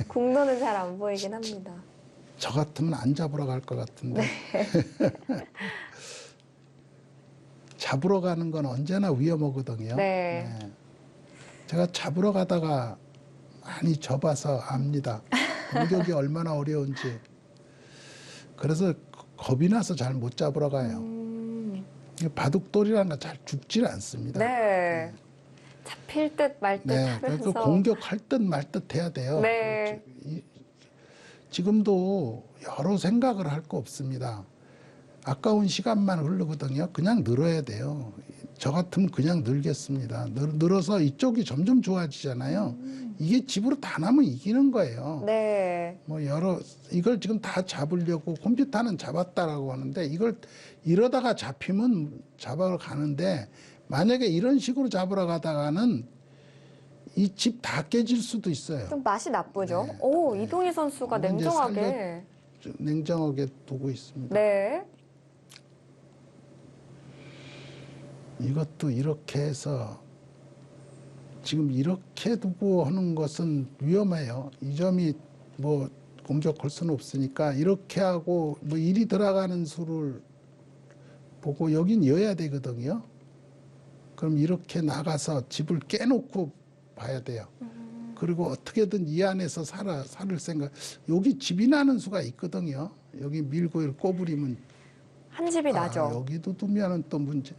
[SPEAKER 1] 공도는 잘 안 보이긴 합니다.
[SPEAKER 2] 저 같으면 안 잡으러 갈 것 같은데. 잡으러 가는 건 언제나 위험하거든요.
[SPEAKER 1] 네.
[SPEAKER 2] 제가 잡으러 가다가 많이 접어서 압니다. 공격이 얼마나 어려운지. 그래서 겁이 나서 잘 못 잡으러 가요. 바둑돌이라는 건 잘 죽질 않습니다.
[SPEAKER 1] 네. 잡힐 듯 말 듯
[SPEAKER 2] 그래서
[SPEAKER 1] 하면서.
[SPEAKER 2] 공격할 듯 말 듯 해야 돼요.
[SPEAKER 1] 네.
[SPEAKER 2] 지금도 여러 생각을 할 거 없습니다. 아까운 시간만 흐르거든요. 그냥 늘어야 돼요. 저 같으면 그냥 늘겠습니다. 늘어서 이쪽이 점점 좋아지잖아요. 이게 집으로 다 나면 이기는 거예요.
[SPEAKER 1] 네.
[SPEAKER 2] 뭐 이걸 지금 다 잡으려고 컴퓨터는 잡았다라고 하는데 이걸 이러다가 잡히면 잡아러 가는데 만약에 이런 식으로 잡으러 가다가는 이 집 다 깨질 수도 있어요.
[SPEAKER 1] 좀 맛이 나쁘죠?
[SPEAKER 2] 네.
[SPEAKER 1] 오, 이동희 선수가
[SPEAKER 2] 이제
[SPEAKER 1] 냉정하게.
[SPEAKER 2] 냉정하게 두고 있습니다.
[SPEAKER 1] 네.
[SPEAKER 2] 이것도 이렇게 해서 지금 이렇게 두고 하는 것은 위험해요. 이 점이 뭐 공격할 수는 없으니까 이렇게 하고 뭐 일이 들어가는 수를 보고 여긴 여야 되거든요. 그럼 이렇게 나가서 집을 깨놓고 봐야 돼요. 그리고 어떻게든 이 안에서 살을 생각. 여기 집이 나는 수가 있거든요. 여기 밀고 이렇게 꼬부리면
[SPEAKER 1] 한 집이 나죠.
[SPEAKER 2] 여기도 두면은 또 문제.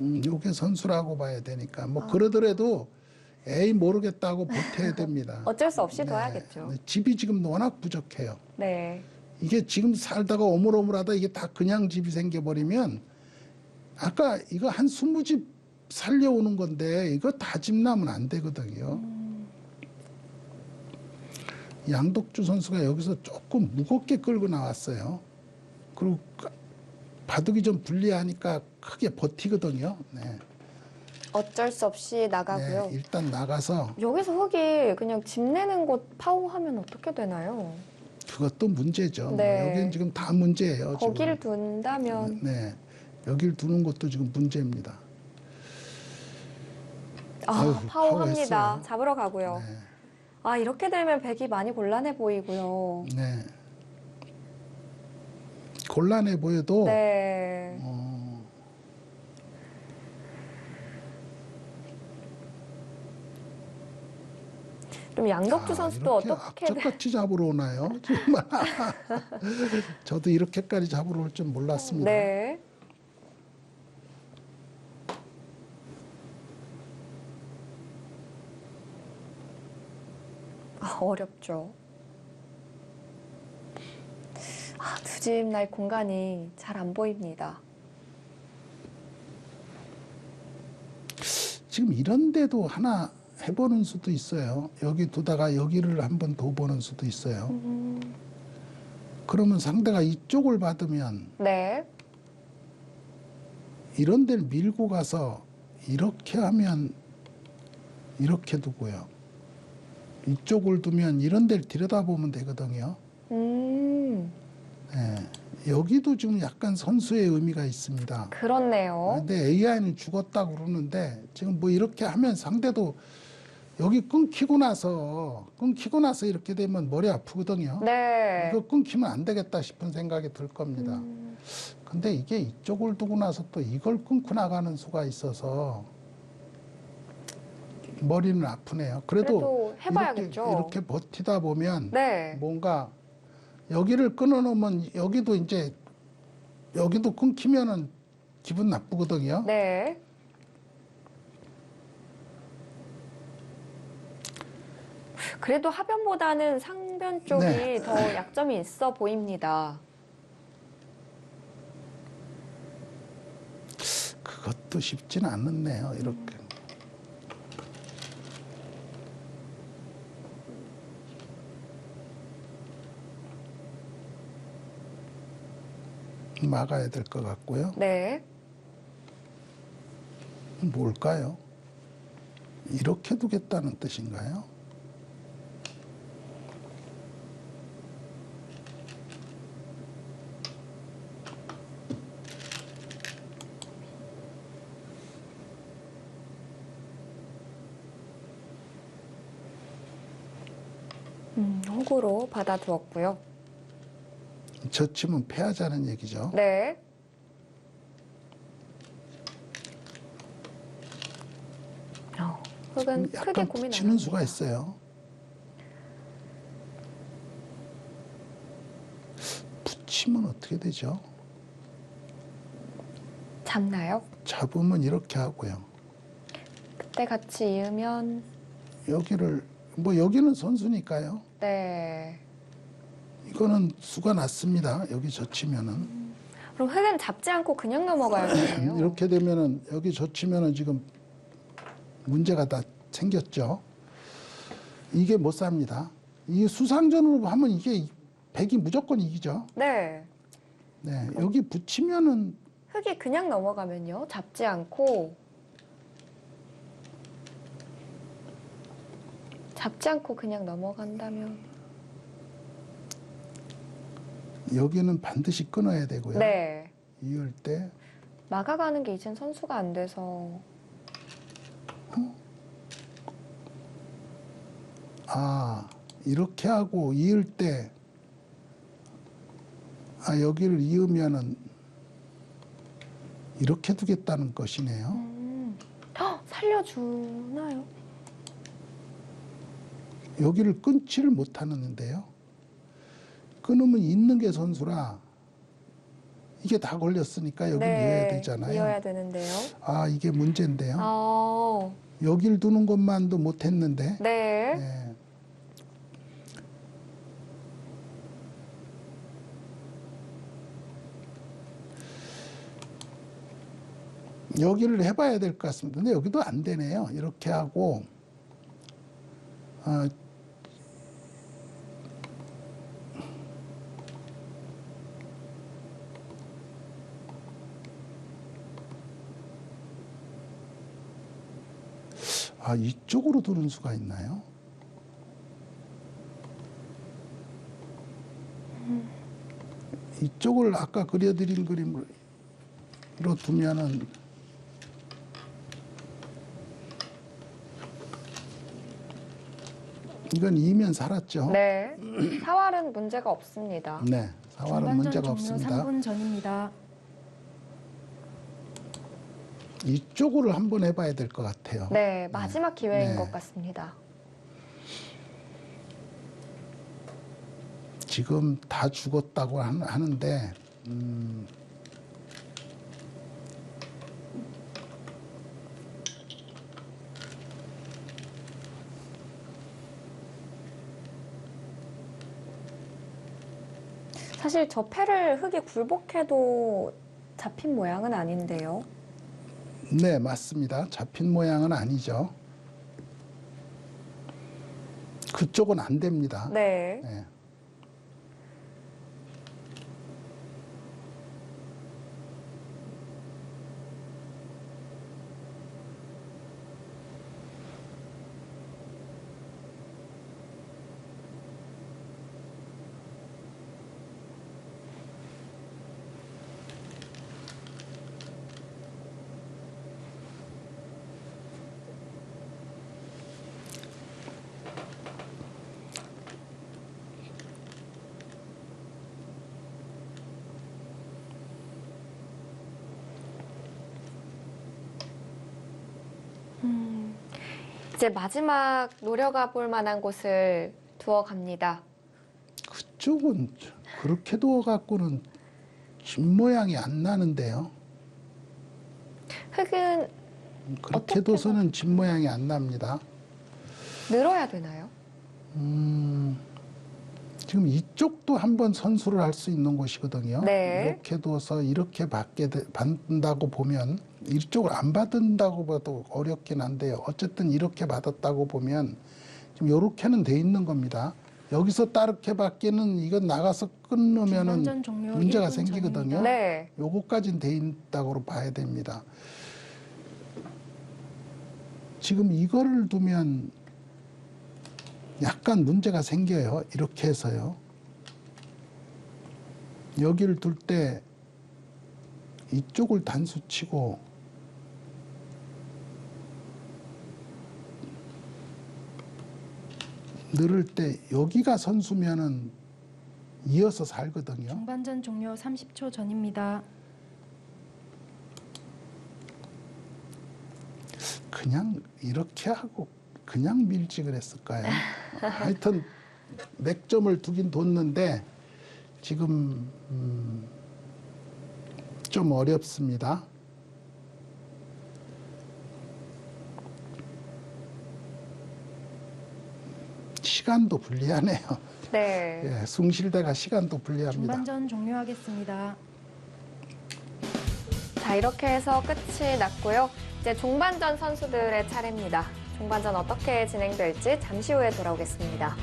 [SPEAKER 2] 요게 선수라고 봐야 되니까 뭐 그러더라도 에이 모르겠다고 버텨야 됩니다.
[SPEAKER 1] 어쩔 수 없이 둬야겠죠.
[SPEAKER 2] 집이 지금 워낙 부족해요.
[SPEAKER 1] 네.
[SPEAKER 2] 이게 지금 살다가 오물오물하다 이게 다 그냥 집이 생겨버리면 아까 이거 한 20집 살려오는 건데 이거 다 집 나면 안 되거든요. 양덕주 선수가 여기서 조금 무겁게 끌고 나왔어요. 그리고 바둑이 좀 불리하니까 크게 버티거든요. 네.
[SPEAKER 1] 어쩔 수 없이 나가고요.
[SPEAKER 2] 네, 일단 나가서
[SPEAKER 1] 여기서 흙이 그냥 집 내는 곳 파워하면 어떻게 되나요?
[SPEAKER 2] 그것도 문제죠.
[SPEAKER 1] 네.
[SPEAKER 2] 여기는 지금 다 문제예요.
[SPEAKER 1] 거기를
[SPEAKER 2] 지금.
[SPEAKER 1] 둔다면
[SPEAKER 2] 네, 여기를 두는 것도 지금 문제입니다. 아유,
[SPEAKER 1] 파워합니다.
[SPEAKER 2] 파워했어요.
[SPEAKER 1] 잡으러 가고요.
[SPEAKER 2] 네.
[SPEAKER 1] 아, 이렇게 되면 백이 많이 곤란해 보이고요.
[SPEAKER 2] 네. 곤란해 보여도
[SPEAKER 1] 네. 좀 양덕주 선수도
[SPEAKER 2] 이렇게
[SPEAKER 1] 어떻게
[SPEAKER 2] 악착같이 잡으러 오나요? 정말 저도 이렇게까지 잡으러 올 줄 몰랐습니다.
[SPEAKER 1] 네. 어렵죠. 두 집 날 공간이 잘 안 보입니다.
[SPEAKER 2] 지금 이런 데도 하나 해보는 수도 있어요. 여기 두다가 여기를 한번 더 보는 수도 있어요. 그러면 상대가 이쪽을 받으면
[SPEAKER 1] 네.
[SPEAKER 2] 이런 데를 밀고 가서 이렇게 하면 이렇게 두고요. 이쪽을 두면 이런 데를 들여다보면 되거든요. 네. 여기도 지금 약간 선수의 의미가 있습니다.
[SPEAKER 1] 그렇네요.
[SPEAKER 2] 근데 AI는 죽었다고 그러는데 지금 뭐 이렇게 하면 상대도 여기 끊기고 나서 이렇게 되면 머리 아프거든요.
[SPEAKER 1] 네.
[SPEAKER 2] 이거 끊기면 안 되겠다 싶은 생각이 들 겁니다. 근데 이게 이쪽을 두고 나서 또 이걸 끊고 나가는 수가 있어서 머리는 아프네요. 그래도
[SPEAKER 1] 해봐야겠죠.
[SPEAKER 2] 이렇게 버티다 보면
[SPEAKER 1] 네.
[SPEAKER 2] 뭔가 여기를 끊어놓으면 여기도 끊기면은 기분 나쁘거든요.
[SPEAKER 1] 네. 그래도 하변보다는 상변 쪽이
[SPEAKER 2] 네.
[SPEAKER 1] 더 약점이 있어 보입니다.
[SPEAKER 2] 그것도 쉽지는 않네요. 이렇게. 막아야 될 것 같고요.
[SPEAKER 1] 네.
[SPEAKER 2] 뭘까요? 이렇게 두겠다는 뜻인가요?
[SPEAKER 1] 호구로 받아두었고요.
[SPEAKER 2] 젖히면 패하자는 얘기죠.
[SPEAKER 1] 네. 흙은 크게
[SPEAKER 2] 약간
[SPEAKER 1] 고민 안
[SPEAKER 2] 붙이는
[SPEAKER 1] 합니다.
[SPEAKER 2] 수가 있어요. 붙이면 어떻게 되죠?
[SPEAKER 1] 잡나요?
[SPEAKER 2] 잡으면 이렇게 하고요.
[SPEAKER 1] 그때 같이 이으면
[SPEAKER 2] 여기는 선수니까요.
[SPEAKER 1] 네.
[SPEAKER 2] 이거는 수가 났습니다. 여기 젖히면은.
[SPEAKER 1] 그럼 흙은 잡지 않고 그냥 넘어가야겠네요.
[SPEAKER 2] 이렇게 되면은 여기 젖히면은 지금 문제가 다 생겼죠. 이게 못 삽니다. 이 수상전으로 하면 이게 백이 무조건 이기죠.
[SPEAKER 1] 네.
[SPEAKER 2] 네, 여기 붙이면은
[SPEAKER 1] 흙이 그냥 넘어가면요. 잡지 않고 그냥 넘어간다면
[SPEAKER 2] 여기는 반드시 끊어야 되고요.
[SPEAKER 1] 네.
[SPEAKER 2] 이을 때
[SPEAKER 1] 막아가는 게 이젠 선수가 안 돼서
[SPEAKER 2] 이렇게 하고 이을 때 여기를 이으면은 이렇게 두겠다는 것이네요.
[SPEAKER 1] 살려주나요?
[SPEAKER 2] 여기를 끊지를 못하는데요. 끊으면 있는 게 선수라 이게 다 걸렸으니까 여기 이어야 되잖아요.
[SPEAKER 1] 이어야 되는데요.
[SPEAKER 2] 이게 문제인데요.
[SPEAKER 1] 네.
[SPEAKER 2] 여길 두는 것만도 못했는데.
[SPEAKER 1] 네.
[SPEAKER 2] 네. 여기를 해봐야 될 것 같습니다. 근데 여기도 안 되네요. 이렇게 하고 이쪽으로 두는 수가 있나요? 이쪽을 아까 그려드린 그림으로 두면은 이건 이면 살았죠.
[SPEAKER 1] 네. 사활은 문제가 없습니다.
[SPEAKER 2] 네, 사활은
[SPEAKER 3] 중반전
[SPEAKER 2] 문제가
[SPEAKER 3] 종료
[SPEAKER 2] 없습니다.
[SPEAKER 3] 3분 전입니다.
[SPEAKER 2] 이쪽으로 한번 해봐야 될 것 같아요.
[SPEAKER 1] 네. 마지막 기회인
[SPEAKER 2] 네.
[SPEAKER 1] 것 같습니다.
[SPEAKER 2] 지금 다 죽었다고 하는데
[SPEAKER 1] 사실 저 패를 흙이 굴복해도 잡힌 모양은 아닌데요.
[SPEAKER 2] 네, 맞습니다. 잡힌 모양은 아니죠. 그쪽은 안 됩니다.
[SPEAKER 1] 네.
[SPEAKER 2] 네.
[SPEAKER 1] 이제 마지막 노려가 볼 만한 곳을 두어 갑니다.
[SPEAKER 2] 그쪽은 그렇게 두어갖고는 집 모양이 안 나는데요.
[SPEAKER 1] 흙은
[SPEAKER 2] 그렇게
[SPEAKER 1] 어떻게
[SPEAKER 2] 둬서는 집 모양이 안 납니다.
[SPEAKER 1] 늘어야 되나요?
[SPEAKER 2] 지금 이쪽도 한번 선수를 할 수 있는 곳이거든요.
[SPEAKER 1] 네.
[SPEAKER 2] 이렇게 둬서 이렇게 받는다고 보면 이쪽을 안 받는다고 봐도 어렵긴 한데요. 어쨌든 이렇게 받았다고 보면 지금 이렇게는 돼 있는 겁니다. 여기서 따르게 받기는 이건 나가서 끊으면은
[SPEAKER 3] 중반전 종료
[SPEAKER 2] 문제가
[SPEAKER 3] 1분
[SPEAKER 2] 생기거든요.
[SPEAKER 3] 전입니다.
[SPEAKER 1] 네.
[SPEAKER 2] 요거까지는 돼 있다고 봐야 됩니다. 지금 이거를 두면 약간 문제가 생겨요. 이렇게 해서요. 여기를 둘 때 이쪽을 단수 치고 늘을 때 여기가 선수면은 이어서 살거든요.
[SPEAKER 3] 중반전 종료 30초 전입니다.
[SPEAKER 2] 그냥 이렇게 하고 그냥 밀지 그랬을까요? 하여튼 몇 점을 두긴 뒀는데 지금 좀 어렵습니다. 시간도 불리하네요.
[SPEAKER 1] 네.
[SPEAKER 2] 예, 숭실대가 시간도 불리합니다.
[SPEAKER 3] 중반전 종료하겠습니다.
[SPEAKER 1] 자, 이렇게 해서 끝이 났고요. 이제 종반전 선수들의 차례입니다. 종반전 어떻게 진행될지 잠시 후에 돌아오겠습니다.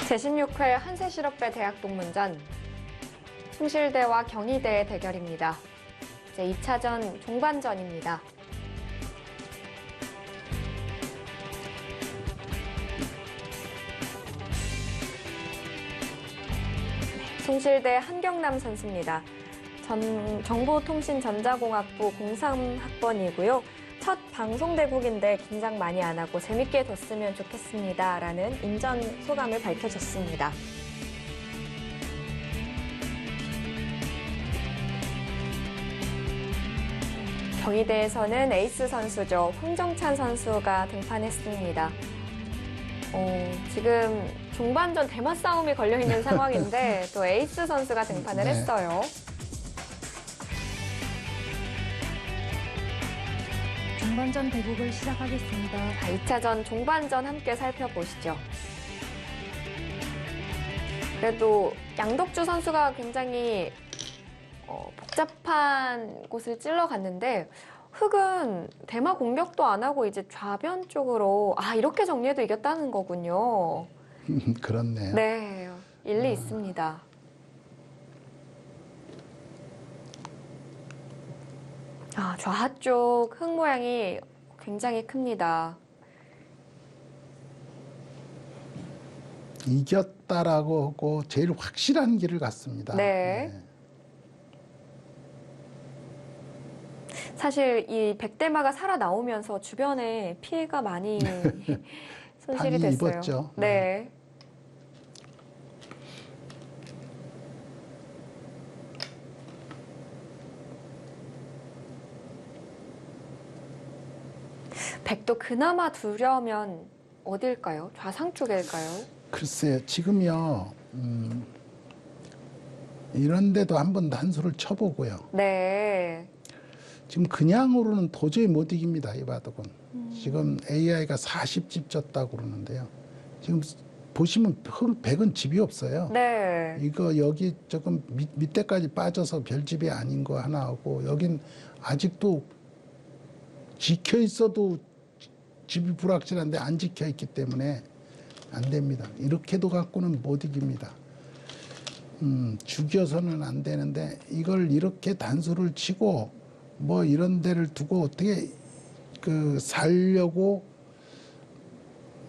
[SPEAKER 1] 제16회 한세실업배 대학동문전 숭실대와 경희대의 대결입니다. 이제 2차전 종반전입니다. 숭실대 한경남 선수입니다. 정보통신전자공학부 03학번이고요. 첫 방송대국인데 긴장 많이 안 하고 재밌게 뒀으면 좋겠습니다. 라는 임전 소감을 밝혀줬습니다. 경희대에서는 에이스 선수죠. 홍정찬 선수가 등판했습니다. 지금 종반전 대마 싸움이 걸려있는 상황인데 또 에이스 선수가 등판을
[SPEAKER 2] 네.
[SPEAKER 1] 했어요.
[SPEAKER 3] 중반전 대국을 시작하겠습니다.
[SPEAKER 1] 자, 2차전 종반전 함께 살펴보시죠. 그래도 양덕주 선수가 굉장히 복잡한 곳을 찔러갔는데 흙은 대마 공격도 안 하고 이제 좌변 쪽으로 이렇게 정리해도 이겼다는 거군요.
[SPEAKER 2] 그렇네요.
[SPEAKER 1] 네, 일리 있습니다. 좌하 쪽 흙 모양이 굉장히 큽니다.
[SPEAKER 2] 이겼다라고 하고 제일 확실한 길을 갔습니다.
[SPEAKER 1] 네. 사실 이 백대마가 살아나오면서 주변에 피해가 많이 손실이
[SPEAKER 2] 많이
[SPEAKER 1] 됐어요.
[SPEAKER 2] 입었죠.
[SPEAKER 1] 네. 백도 그나마 두려면 어딜까요? 좌상 쪽일까요?
[SPEAKER 2] 글쎄요, 지금요, 이런 데도 한번 단수를 쳐보고요.
[SPEAKER 1] 네.
[SPEAKER 2] 지금 그냥으로는 도저히 못 이깁니다, 이 바둑은. 지금 AI가 40집 졌다고 그러는데요. 지금 보시면 백은 집이 없어요.
[SPEAKER 1] 네.
[SPEAKER 2] 이거 여기 조금 밑에까지 빠져서 별집이 아닌 거 하나 하고, 여긴 아직도 지켜 있어도 집이 불확실한데 안 지켜 있기 때문에 안 됩니다. 이렇게도 갖고는 못 이깁니다. 죽여서는 안 되는데 이걸 이렇게 단수를 치고 뭐 이런 데를 두고 어떻게 살려고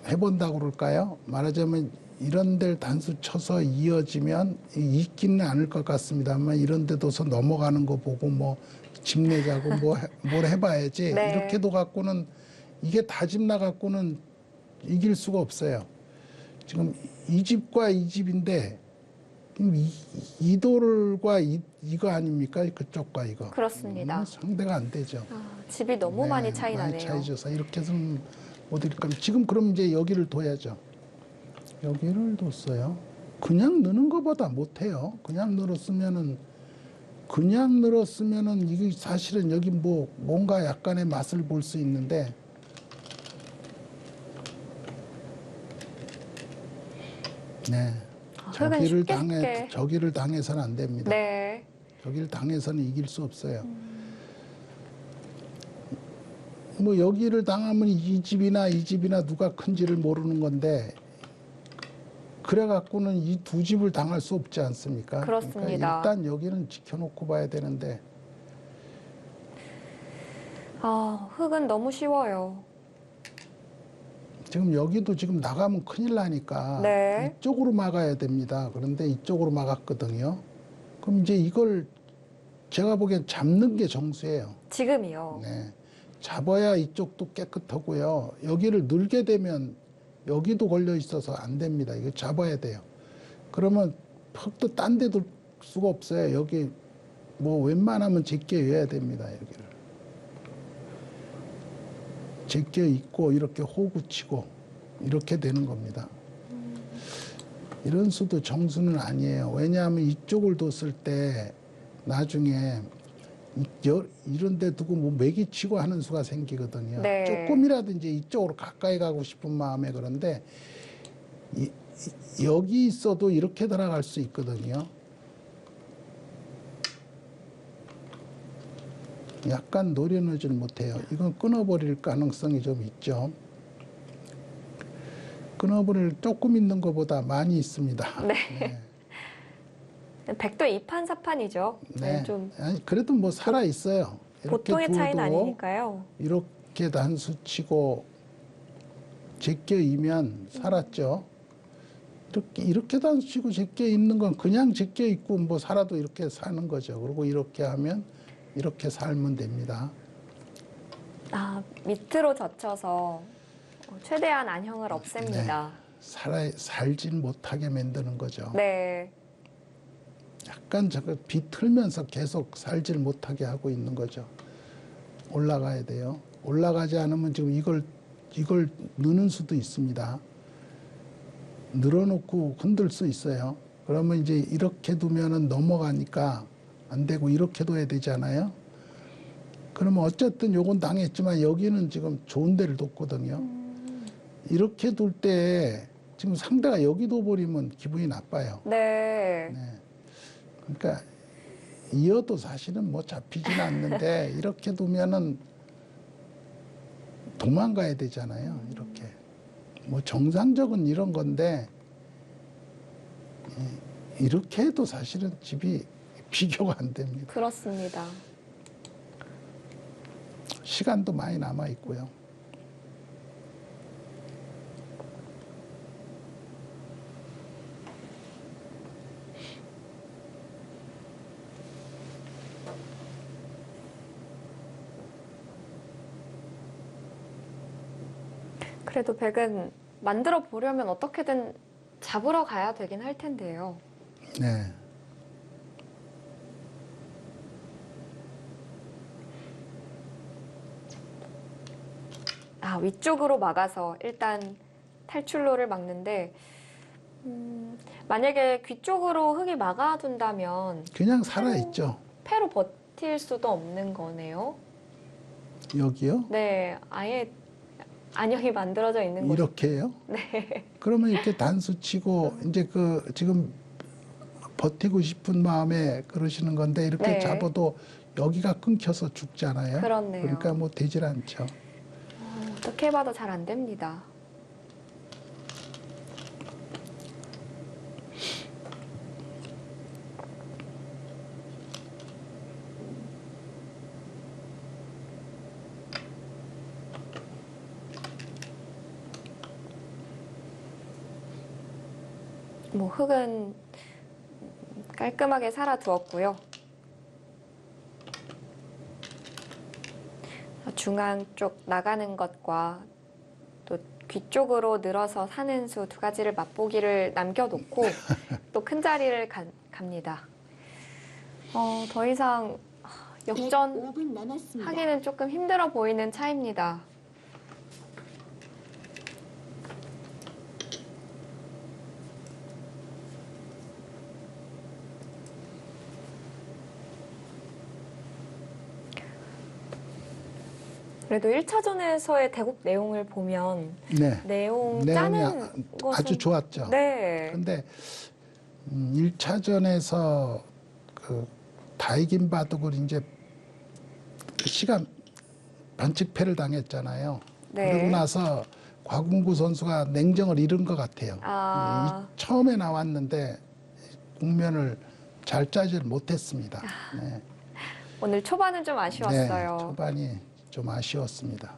[SPEAKER 2] 해본다고 그럴까요? 말하자면 이런 데를 단수 쳐서 이어지면 있기는 않을 것 같습니다만 이런 데 둬서 넘어가는 거 보고 뭐 집 내자고 뭘 해봐야지.
[SPEAKER 1] 네.
[SPEAKER 2] 이렇게도 갖고는 이게 다 집 나갖고는 이길 수가 없어요. 지금 이 집과 이 집인데 이 돌과 이거 아닙니까? 그쪽과 이거.
[SPEAKER 1] 그렇습니다.
[SPEAKER 2] 상대가 안 되죠.
[SPEAKER 1] 집이 너무
[SPEAKER 2] 네,
[SPEAKER 1] 많이 차이
[SPEAKER 2] 많이
[SPEAKER 1] 나네요.
[SPEAKER 2] 차이져서 이렇게 해서는 못 이길 겁니다. 지금 그럼 이제 여기를 둬야죠. 여기를 뒀어요. 그냥 넣는 것보다 못해요. 그냥 늘었으면은 이게 사실은 여기 뭐 뭔가 약간의 맛을 볼 수 있는데 네.
[SPEAKER 1] 흙은 쉽게
[SPEAKER 2] 저기를 당해서는 안 됩니다.
[SPEAKER 1] 네.
[SPEAKER 2] 저기를 당해서는 이길 수 없어요. 뭐 여기를 당하면 이 집이나 누가 큰지를 모르는 건데 그래 갖고는 이 두 집을 당할 수 없지 않습니까?
[SPEAKER 1] 그렇습니다.
[SPEAKER 2] 그러니까 일단 여기는 지켜놓고 봐야 되는데
[SPEAKER 1] 흙은 너무 쉬워요.
[SPEAKER 2] 지금 여기도 지금 나가면 큰일 나니까
[SPEAKER 1] 네.
[SPEAKER 2] 이쪽으로 막아야 됩니다. 그런데 이쪽으로 막았거든요. 그럼 이제 이걸 제가 보기엔 잡는 게 정수예요.
[SPEAKER 1] 지금이요.
[SPEAKER 2] 네. 잡아야 이쪽도 깨끗하고요. 여기를 늘게 되면 여기도 걸려 있어서 안 됩니다. 이거 잡아야 돼요. 그러면 흙도 딴 데 둘 수가 없어요. 여기 뭐 웬만하면 제껴야 됩니다. 여기를. 제껴 있고 이렇게 호구 치고 이렇게 되는 겁니다. 이런 수도 정수는 아니에요. 왜냐하면 이쪽을 뒀을 때 나중에 이런 데 두고 뭐 매기 치고 하는 수가 생기거든요.
[SPEAKER 1] 네.
[SPEAKER 2] 조금이라도 이제 이쪽으로 가까이 가고 싶은 마음에 그런데 여기 있어도 이렇게 들어갈 수 있거든요. 약간 노려놓질 못해요. 이건 끊어버릴 가능성이 좀 있죠. 끊어버릴 조금 있는 것보다 많이 있습니다.
[SPEAKER 1] 네. 백도 2판 4판이죠.
[SPEAKER 2] 네.
[SPEAKER 1] 좀
[SPEAKER 2] 아니, 그래도 뭐 살아 있어요.
[SPEAKER 1] 보통의 차이는 아니니까요.
[SPEAKER 2] 이렇게 단수 치고 제껴 이면 살았죠. 이렇게 단수 치고 제껴 있는 건 그냥 제껴 있고 뭐 살아도 이렇게 사는 거죠. 그리고 이렇게 하면 이렇게 살면 됩니다.
[SPEAKER 1] 밑으로 젖혀서 최대한 안형을 없앱니다.
[SPEAKER 2] 살진 못하게 만드는 거죠.
[SPEAKER 1] 네.
[SPEAKER 2] 약간 저거 비틀면서 계속 살질 못하게 하고 있는 거죠. 올라가야 돼요. 올라가지 않으면 지금 이걸 넣는 수도 있습니다. 늘어놓고 흔들 수 있어요. 그러면 이제 이렇게 두면은 넘어가니까 안 되고 이렇게 둬야 되잖아요. 그러면 어쨌든 요건 당했지만 여기는 지금 좋은 데를 뒀거든요. 이렇게 둘 때 지금 상대가 여기 둬버리면 기분이 나빠요.
[SPEAKER 1] 네.
[SPEAKER 2] 네. 그러니까 이어도 사실은 뭐 잡히지는 않는데 이렇게 두면은 도망가야 되잖아요. 이렇게 뭐 정상적은 이런 건데 이렇게 해도 사실은 집이 비교가 안 됩니다.
[SPEAKER 1] 그렇습니다.
[SPEAKER 2] 시간도 많이 남아 있고요.
[SPEAKER 1] 그래도 백은 만들어 보려면 어떻게든 잡으러 가야 되긴 할 텐데요.
[SPEAKER 2] 네.
[SPEAKER 1] 위쪽으로 막아서 일단 탈출로를 막는데 만약에 귀 쪽으로 흙이 막아둔다면
[SPEAKER 2] 그냥 살아있죠.
[SPEAKER 1] 패로 버틸 수도 없는 거네요.
[SPEAKER 2] 여기요?
[SPEAKER 1] 네, 아예 안형이 만들어져 있는 거죠.
[SPEAKER 2] 이렇게요?
[SPEAKER 1] 네.
[SPEAKER 2] 그러면 이렇게 단수 치고 이제 지금 버티고 싶은 마음에 그러시는 건데 이렇게
[SPEAKER 1] 네.
[SPEAKER 2] 잡아도 여기가 끊겨서 죽잖아요.
[SPEAKER 1] 그렇네요.
[SPEAKER 2] 그러니까 뭐 되질 않죠.
[SPEAKER 1] 어떻게 해봐도 잘 안 됩니다. 뭐 흙은 깔끔하게 살아두었고요. 중앙 쪽 나가는 것과 또 귀 쪽으로 늘어서 사는 수 두 가지를 맛보기를 남겨놓고 또 큰 자리를 갑니다. 더 이상 역전
[SPEAKER 4] 5분 남았습니다.
[SPEAKER 1] 하기는 조금 힘들어 보이는 차입니다. 그래도 1차전에서의 대국 내용을 보면
[SPEAKER 2] 네.
[SPEAKER 1] 내용
[SPEAKER 2] 내용이
[SPEAKER 1] 짜는 것은
[SPEAKER 2] 아주 좋았죠.
[SPEAKER 1] 네.
[SPEAKER 2] 근데 1차전에서 그 다이긴 바둑을 이제 시간 반칙패를 당했잖아요.
[SPEAKER 1] 네.
[SPEAKER 2] 그러고 나서 곽웅구 선수가 냉정을 잃은 것 같아요. 처음에 나왔는데 국면을 잘 짜질 못했습니다. 네.
[SPEAKER 1] 오늘 초반은 좀 아쉬웠어요.
[SPEAKER 2] 네, 초반이 좀 아쉬웠습니다.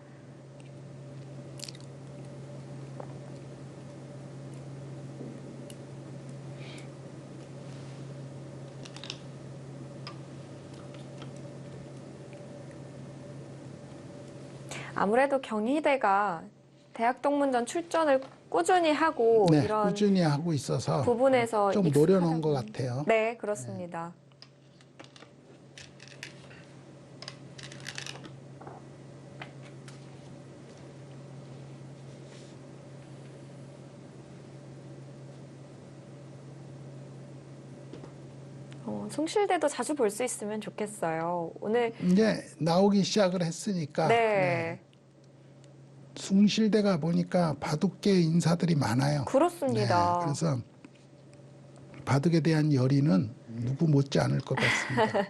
[SPEAKER 1] 아무래도 경희대가 대학 동문전 출전을 꾸준히 하고
[SPEAKER 2] 네,
[SPEAKER 1] 이런
[SPEAKER 2] 꾸준히 하고 있어서
[SPEAKER 1] 부분에서
[SPEAKER 2] 좀
[SPEAKER 1] 익숙하다
[SPEAKER 2] 노려놓은 것
[SPEAKER 1] 보니.
[SPEAKER 2] 같아요.
[SPEAKER 1] 네, 그렇습니다. 숭실대도 자주 볼 수 있으면 좋겠어요. 오늘
[SPEAKER 2] 이제 나오기 시작을 했으니까
[SPEAKER 1] 네,
[SPEAKER 2] 숭실대가 보니까 바둑계 인사들이 많아요.
[SPEAKER 1] 그렇습니다.
[SPEAKER 2] 네, 그래서 바둑에 대한 열의는 누구 못지 않을 것 같습니다.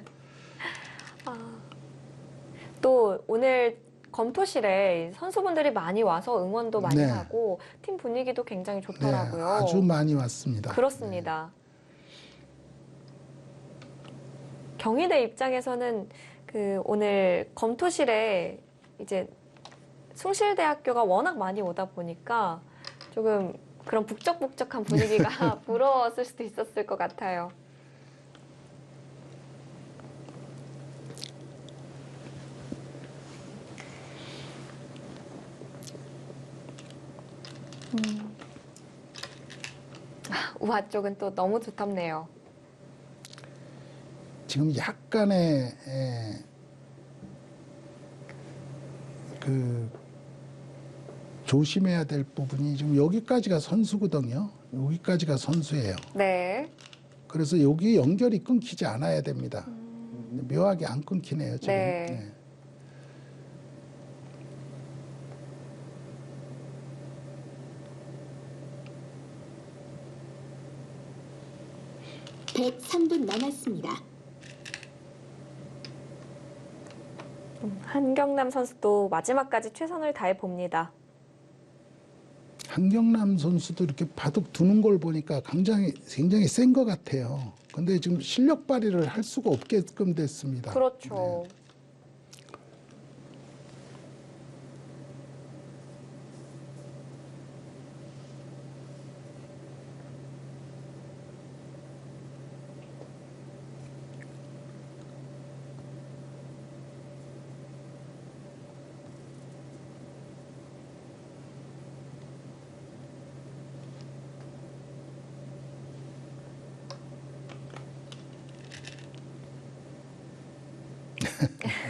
[SPEAKER 1] 또 오늘 검토실에 선수분들이 많이 와서 응원도 많이
[SPEAKER 2] 네.
[SPEAKER 1] 하고 팀 분위기도 굉장히
[SPEAKER 2] 네,
[SPEAKER 1] 좋더라고요.
[SPEAKER 2] 아주 많이 왔습니다.
[SPEAKER 1] 그렇습니다. 경희대 입장에서는 그 오늘 검토실에 이제 숭실대학교가 워낙 많이 오다 보니까 조금 그런 북적북적한 분위기가 부러웠을 수도 있었을 것 같아요. 우하 쪽은 또 너무 두텁네요.
[SPEAKER 2] 지금 약간의 그 조심해야 될 부분이 지금 여기까지가 선수거든요. 여기까지가 선수예요.
[SPEAKER 1] 네.
[SPEAKER 2] 그래서 여기 연결이 끊기지 않아야 됩니다. 묘하게 안 끊기네요, 지금.
[SPEAKER 1] 네.
[SPEAKER 2] 네.
[SPEAKER 4] 백 3분 남았습니다.
[SPEAKER 1] 한경남 선수도 마지막까지 최선을 다해 봅니다.
[SPEAKER 2] 한경남 선수도 이렇게 바둑 두는 걸 보니까 굉장히 센 것 같아요. 근데 지금 실력 발휘를 할 수가 없게끔 됐습니다.
[SPEAKER 1] 그렇죠.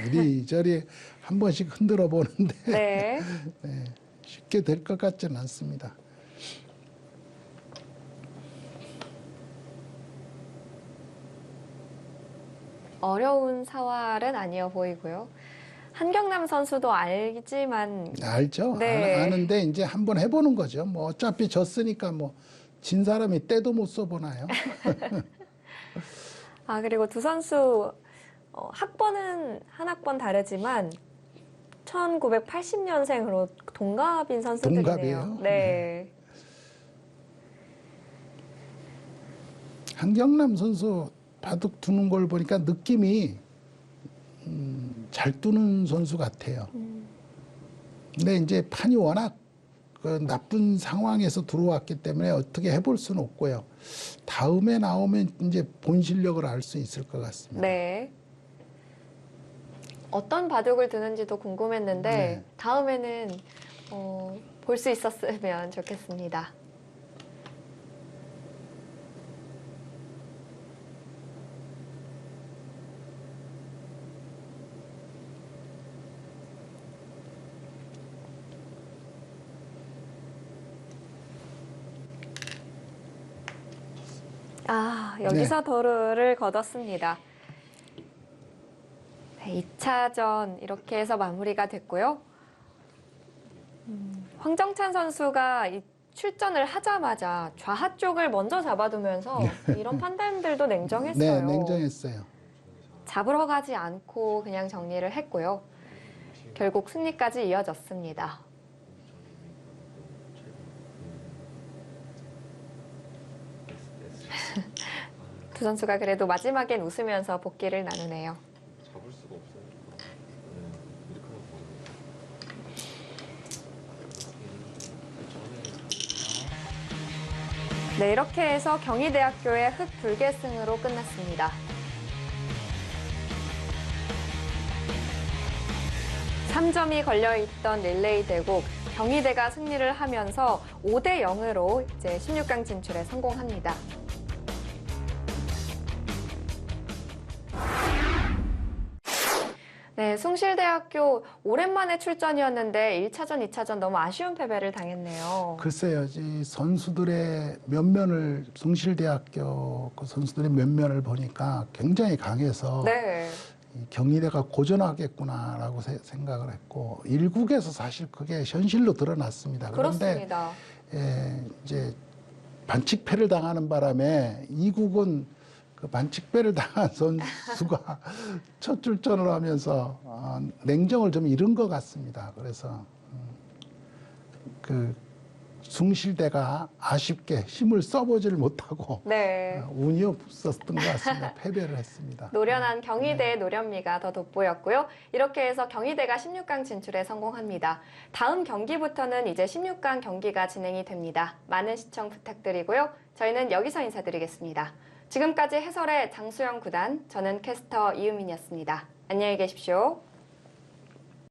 [SPEAKER 2] 이리저리 한 번씩 흔들어 보는데
[SPEAKER 1] 네.
[SPEAKER 2] 네, 쉽게 될 것 같지는 않습니다.
[SPEAKER 1] 어려운 사활은 아니어 보이고요. 한경남 선수도 알지만
[SPEAKER 2] 알죠?
[SPEAKER 1] 네.
[SPEAKER 2] 아는데 이제 한번 해보는 거죠. 뭐 어차피 졌으니까 뭐 진 사람이 때도 못 써보나요?
[SPEAKER 1] 그리고 두 선수 학번은 한 학번 다르지만 1980년생으로 동갑인 선수들이네요.
[SPEAKER 2] 동갑이에요?
[SPEAKER 1] 네.
[SPEAKER 2] 한경남 선수 바둑 두는 걸 보니까 느낌이 잘 두는 선수 같아요. 근데 이제 판이 워낙 그 나쁜 상황에서 들어왔기 때문에 어떻게 해볼 수는 없고요. 다음에 나오면 이제 본 실력을 알 수 있을 것 같습니다.
[SPEAKER 1] 네. 어떤 바둑을 두는지도 궁금했는데
[SPEAKER 2] 네.
[SPEAKER 1] 다음에는 볼 수 있었으면 좋겠습니다. 여기서 도루를 거뒀습니다. 네, 2차전 이렇게 해서 마무리가 됐고요. 황정찬 선수가 이 출전을 하자마자 좌하 쪽을 먼저 잡아두면서 이런 판단들도 냉정했어요.
[SPEAKER 2] 네, 냉정했어요.
[SPEAKER 1] 잡으러 가지 않고 그냥 정리를 했고요. 결국 승리까지 이어졌습니다. 두 선수가 그래도 마지막엔 웃으면서 복귀를 나누네요.
[SPEAKER 5] 잡을 수가 없으니까. 이렇게 하고
[SPEAKER 1] 네, 이렇게 해서 경희대학교의 흑불개승으로 끝났습니다. 3점이 걸려있던 릴레이 대국, 경희대가 승리를 하면서 5대 0으로 이제 16강 진출에 성공합니다. 네, 숭실대학교 오랜만에 출전이었는데 1차전, 2차전 너무 아쉬운 패배를 당했네요.
[SPEAKER 2] 글쎄요, 이 선수들의 면면을 숭실대학교 그 선수들의 면면을 보니까 굉장히 강해서
[SPEAKER 1] 네,
[SPEAKER 2] 이 경희대가 고전하겠구나라고 생각을 했고 1국에서 사실 그게 현실로 드러났습니다. 그런데
[SPEAKER 1] 그렇습니다.
[SPEAKER 2] 이제 반칙패를 당하는 바람에 2국은 그 반칙패를 당한 선수가 첫 출전을 하면서 냉정을 좀 잃은 것 같습니다. 그래서 그 숭실대가 아쉽게 힘을 써보지를 못하고
[SPEAKER 1] 네.
[SPEAKER 2] 운이 없었던 것 같습니다. 패배를 했습니다.
[SPEAKER 1] 노련한 경희대의 노련미가 더 돋보였고요. 이렇게 해서 경희대가 16강 진출에 성공합니다. 다음 경기부터는 이제 16강 경기가 진행이 됩니다. 많은 시청 부탁드리고요. 저희는 여기서 인사드리겠습니다. 지금까지 해설의 장수영 구단, 저는 캐스터 이유민이었습니다. 안녕히 계십시오.